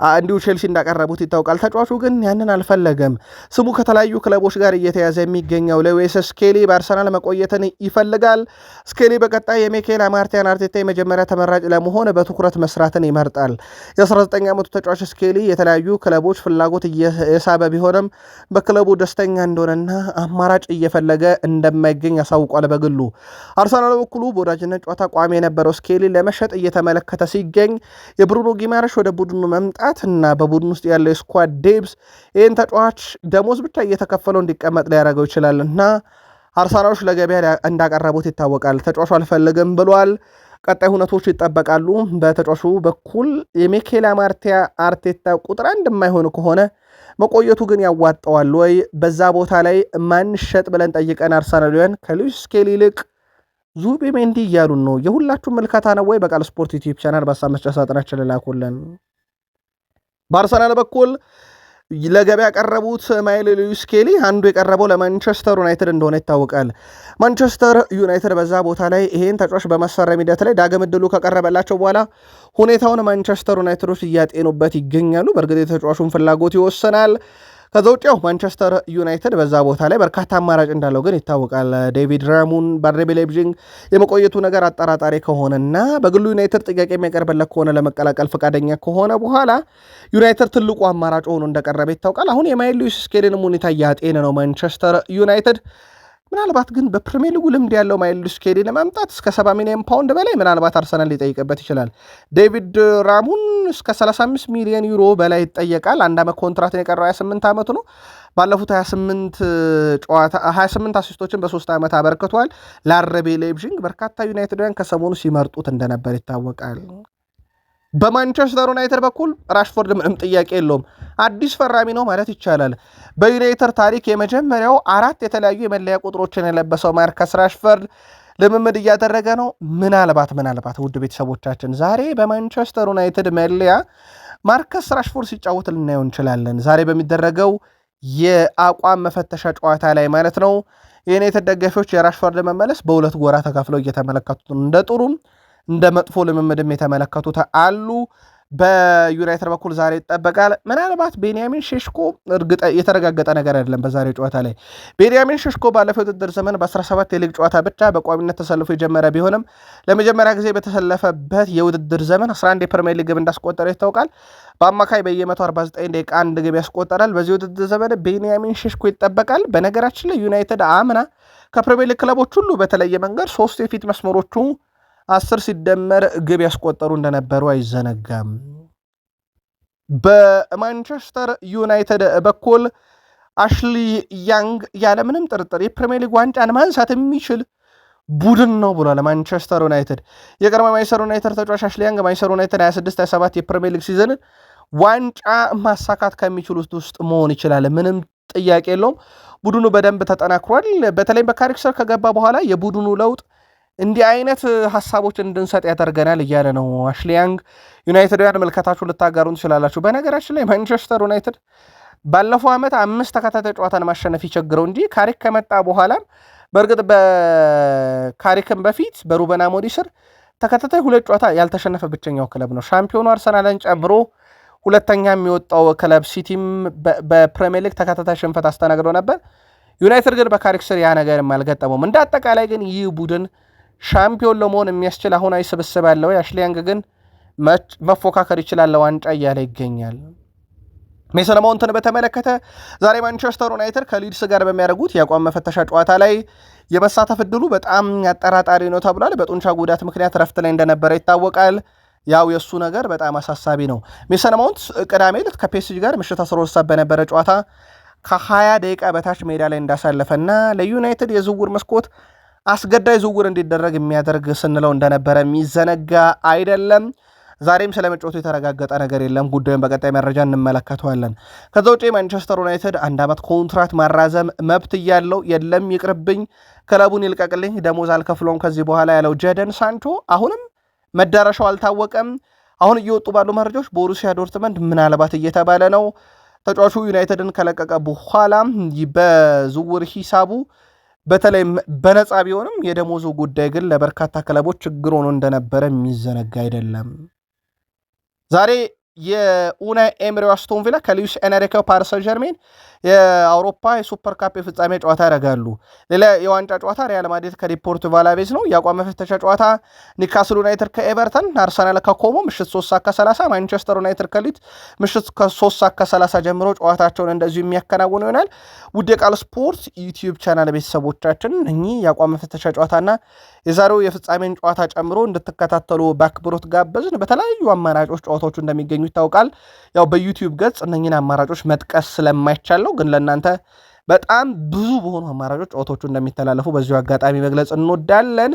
እንዲሁ ቼልሲ እንዳቀረቡት ይታወቃል። ተጫዋቹ ግን ያንን አልፈለገም። ስሙ ከተለያዩ ክለቦች ጋር እየተያዘ የሚገኘው ሉዊስ ስኬሊ በአርሰናል መቆየትን ይፈልጋል። ስኬሊ በቀጣይ የሚኬል አርቴታ የመጀመሪያ ተመራጭ ለመሆን በትኩረት መስራትን ይመርጣል። የ19 ዓመቱ ተጫዋች ስኬሊ የተለያዩ ክለቦች ፍላጎት እየሳበ ቢሆንም በክለቡ ደስተኛ እንደሆነና አማራጭ እየፈለገ እንደማይገኝ ያሳውቋል። በግሉ አርሰናል በኩሉ በወዳጅነት ጨዋታ ቋሚ የነበረው ስኬሊ ለመሸጥ እየተመለከተ ሲገኝ የብሩኖ ጊማሬሽ ወደ ቡድኑ መምጣት እና በቡድን ውስጥ ያለው የስኳድ ዴብስ ይህን ተጫዋች ደሞዝ ብቻ እየተከፈለው እንዲቀመጥ ሊያደርገው ይችላል እና አርሰናሎች ለገበያ እንዳቀረቡት ይታወቃል። ተጫዋቹ አልፈልግም ብሏል። ቀጣይ ሁነቶች ይጠበቃሉ። በተጫዋቹ በኩል የሚኬል አርቴታ ቁጥር አንድ የማይሆን ከሆነ መቆየቱ ግን ያዋጠዋል ወይ? በዛ ቦታ ላይ ማንሸጥ ብለን ጠይቀን አርሰናላውያን ከሉዊስ ስኬሊ ይልቅ ዙቢሜንዲ እያሉን ነው። የሁላችሁም ምልከታ ነው ወይ? በቃል ስፖርት ዩቲዩብ ቻናል በሀሳብ መስጫ ሳጥናችን ላኩልን። በአርሰናል በኩል ለገበያ ያቀረቡት ማይል ሉዊስ ስኬሊ አንዱ የቀረበው ለማንቸስተር ዩናይትድ እንደሆነ ይታወቃል። ማንቸስተር ዩናይትድ በዛ ቦታ ላይ ይሄን ተጫዋች በማስፈረም ሂደት ላይ ዳግም ዕድሉ ከቀረበላቸው በኋላ ሁኔታውን ማንቸስተር ዩናይትዶች እያጤኑበት ይገኛሉ። በእርግጥ የተጫዋቹን ፍላጎት ይወሰናል። ከዛ ውጭ ያው ማንቸስተር ዩናይትድ በዛ ቦታ ላይ በርካታ አማራጭ እንዳለው ግን ይታወቃል። ዴቪድ ራሙን በአርቢ ላይፕዚግ የመቆየቱ ነገር አጠራጣሪ ከሆነና በግሉ ዩናይትድ ጥያቄ የሚያቀርብለት ከሆነ ለመቀላቀል ፈቃደኛ ከሆነ በኋላ ዩናይትድ ትልቁ አማራጭ ሆኖ እንደቀረበ ይታወቃል። አሁን የማይል ሉዊስ ስኬሊንም ሁኔታ እያጤነ ነው ማንቸስተር ዩናይትድ። ምናልባት ግን በፕሪሚየር ሊጉ ልምድ ያለው ማይል ሉዊስ ስኬሊ ለማምጣት እስከ 70 ሚሊዮን ፓውንድ በላይ ምናልባት አርሰናል ሊጠይቅበት ይችላል። ዴቪድ ራሙን እስከ 35 ሚሊዮን ዩሮ በላይ ይጠየቃል። አንድ ዓመት ኮንትራትን የቀረው 28 ዓመቱ ነው። ባለፉት 28 አሲስቶችን በ3 ዓመት አበርክቷል። ለአርቢ ላይፕዚግ በርካታ ዩናይትዳውያን ከሰሞኑ ሲመርጡት እንደነበር ይታወቃል። በማንቸስተር ዩናይትድ በኩል ራሽፎርድ ምንም ጥያቄ የለውም፣ አዲስ ፈራሚ ነው ማለት ይቻላል። በዩናይትድ ታሪክ የመጀመሪያው 4 የተለያዩ የመለያ ቁጥሮችን የለበሰው ማርከስ ራሽፎርድ ልምምድ እያደረገ ነው። ምናልባት ውድ ቤተሰቦቻችን ዛሬ በማንቸስተር ዩናይትድ መለያ ማርከስ ራሽፎርድ ሲጫወት ልናየው እንችላለን። ዛሬ በሚደረገው የአቋም መፈተሻ ጨዋታ ላይ ማለት ነው። የዩናይትድ ደጋፊዎች የራሽፎርድ መመለስ በሁለት ጎራ ተከፍለው እየተመለከቱት እንደ ጥሩም እንደ መጥፎ ልምምድም የተመለከቱት አሉ። በዩናይትድ በኩል ዛሬ ይጠበቃል። ምናልባት ቤንያሚን ሼሽኮ እርግጥ የተረጋገጠ ነገር አይደለም። በዛሬ ጨዋታ ላይ ቤንያሚን ሼሽኮ ባለፈው የውድድር ዘመን በ17 የሊግ ጨዋታ ብቻ በቋሚነት ተሰልፎ የጀመረ ቢሆንም ለመጀመሪያ ጊዜ በተሰለፈበት የውድድር ዘመን 11 የፕሪሚየር ሊግ ግብ እንዳስቆጠረ ይታወቃል። በአማካይ በየ149 ደቂቃ አንድ ግብ ያስቆጠራል። በዚህ ውድድር ዘመን ቤንያሚን ሼሽኮ ይጠበቃል። በነገራችን ላይ ዩናይትድ አምና ከፕሪሚየር ሊግ ክለቦች ሁሉ በተለየ መንገድ 3 የፊት መስመሮቹ 10 ሲደመር ግብ ያስቆጠሩ እንደነበሩ አይዘነጋም። በማንቸስተር ዩናይትድ በኩል አሽሊ ያንግ ያለምንም ጥርጥር የፕሪሚየር ሊግ ዋንጫን ማንሳት የሚችል ቡድን ነው ብሏል ማንቸስተር ዩናይትድ። የቀድሞ ማንቸስተር ዩናይትድ ተጫዋች አሽሊ ያንግ ማንቸስተር ዩናይትድ 26-27 የፕሪሚየር ሊግ ሲዝንን ዋንጫ ማሳካት ከሚችሉት ውስጥ መሆን ይችላል፣ ምንም ጥያቄ የለውም። ቡድኑ በደንብ ተጠናክሯል። በተለይም በካሪክሰር ከገባ በኋላ የቡድኑ ለውጥ እንዲህ አይነት ሀሳቦች እንድንሰጥ ያደርገናል እያለ ነው አሽሊ ያንግ። ዩናይትዳውያን መልከታችሁ ልታጋሩን ትችላላችሁ። በነገራችን ላይ ማንቸስተር ዩናይትድ ባለፈው ዓመት 5 ተከታታይ ጨዋታን ማሸነፍ ይቸግረው እንጂ ካሪክ ከመጣ በኋላም በእርግጥ በካሪክም በፊት በሩበን አሞሪም ስር ተከታታይ 2 ጨዋታ ያልተሸነፈ ብቸኛው ክለብ ነው። ሻምፒዮኑ አርሰናልን ጨምሮ ሁለተኛ የሚወጣው ክለብ ሲቲም በፕሪሚየር ሊግ ተከታታይ ሽንፈት አስተናግዶ ነበር። ዩናይትድ ግን በካሪክ ስር ያ ነገርም አልገጠመውም። እንደ አጠቃላይ ግን ይህ ቡድን ሻምፒዮን ለመሆን የሚያስችል አሁናዊ ስብስብ ያለው አሽሊ ያንግ ግን መፎካከር ይችላል ለዋንጫ እያለ ይገኛል። ሜሰን ማውንትን በተመለከተ ዛሬ ማንቸስተር ዩናይትድ ከሊድስ ጋር በሚያደርጉት የአቋም መፈተሻ ጨዋታ ላይ የመሳተፍ እድሉ በጣም አጠራጣሪ ነው ተብሏል። በጡንቻ ጉዳት ምክንያት ረፍት ላይ እንደነበረ ይታወቃል። ያው የእሱ ነገር በጣም አሳሳቢ ነው። ሜሰን ማውንት ቅዳሜ ዕለት ከፒኤስጂ ጋር ምሽት 12 ሰዓት በነበረ ጨዋታ ከ20 ደቂቃ በታች ሜዳ ላይ እንዳሳለፈና ለዩናይትድ የዝውውር መስኮት አስገዳይ ዝውውር እንዲደረግ የሚያደርግ ስንለው እንደነበረ የሚዘነጋ አይደለም። ዛሬም ስለመጫወቱ የተረጋገጠ ነገር የለም። ጉዳዩን በቀጣይ መረጃ እንመለከተዋለን። ከዛ ውጭ ማንቸስተር ዩናይትድ 1 ዓመት ኮንትራት ማራዘም መብት እያለው የለም ይቅርብኝ፣ ክለቡን ይልቀቅልኝ፣ ደሞዝ አልከፍለውም ከዚህ በኋላ ያለው ጀደን ሳንቾ አሁንም መዳረሻው አልታወቀም። አሁን እየወጡ ባሉ መረጃዎች ቦሩሲያ ዶርትመንድ ምናልባት እየተባለ ነው። ተጫዋቹ ዩናይትድን ከለቀቀ በኋላ በዝውውር ሂሳቡ በተለይ በነፃ ቢሆንም የደሞዙ ጉዳይ ግን ለበርካታ ክለቦች ችግር ሆኖ እንደነበረ የሚዘነጋ አይደለም። ዛሬ የኡናይ ኤምሪ አስቶን ቪላ ከሉዊስ ኤንሪኬ ፓሪስ ሰን ዠርሜን የአውሮፓ የሱፐር ካፕ የፍጻሜ ጨዋታ ያደርጋሉ። ሌላ የዋንጫ ጨዋታ ሪያል ማድሪድ ከዲፖርቲቮ አላቬዝ ነው። የአቋም መፈተሻ ጨዋታ ኒውካስል ዩናይትድ ከኤቨርተን፣ አርሰናል ከኮሞ ምሽት 3:30፣ ማንቸስተር ዩናይትድ ከሊድስ ምሽት ከ3:30 ጀምሮ ጨዋታቸውን እንደዚሁ የሚያከናውኑ ይሆናል። ውድ የቃል ስፖርት ዩቲዩብ ቻናል ቤተሰቦቻችን እኚህ የአቋም መፈተሻ ጨዋታና የዛሬው የፍጻሜን ጨዋታ ጨምሮ እንድትከታተሉ በአክብሮት ጋበዝን። በተለያዩ አማራጮች ጨዋታዎቹ እንደሚገኙ ይታወቃል። ያው በዩቲዩብ ገጽ እነኝን አማራጮች መጥቀስ ስለማይቻለው ግን ለእናንተ በጣም ብዙ በሆኑ አማራጮች ጨዋታዎቹ እንደሚተላለፉ በዚሁ አጋጣሚ መግለጽ እንወዳለን።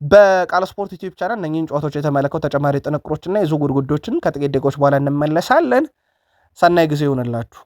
በቃል ስፖርት ዩቲዩብ ቻናል እነኝን ጨዋታዎች የተመለከቱ ተጨማሪ ጥንቅሮችና የዝውውር ጉዳዮችን ከጥቂት ደቂቃዎች በኋላ እንመለሳለን። ሰናይ ጊዜ ይሆንላችሁ።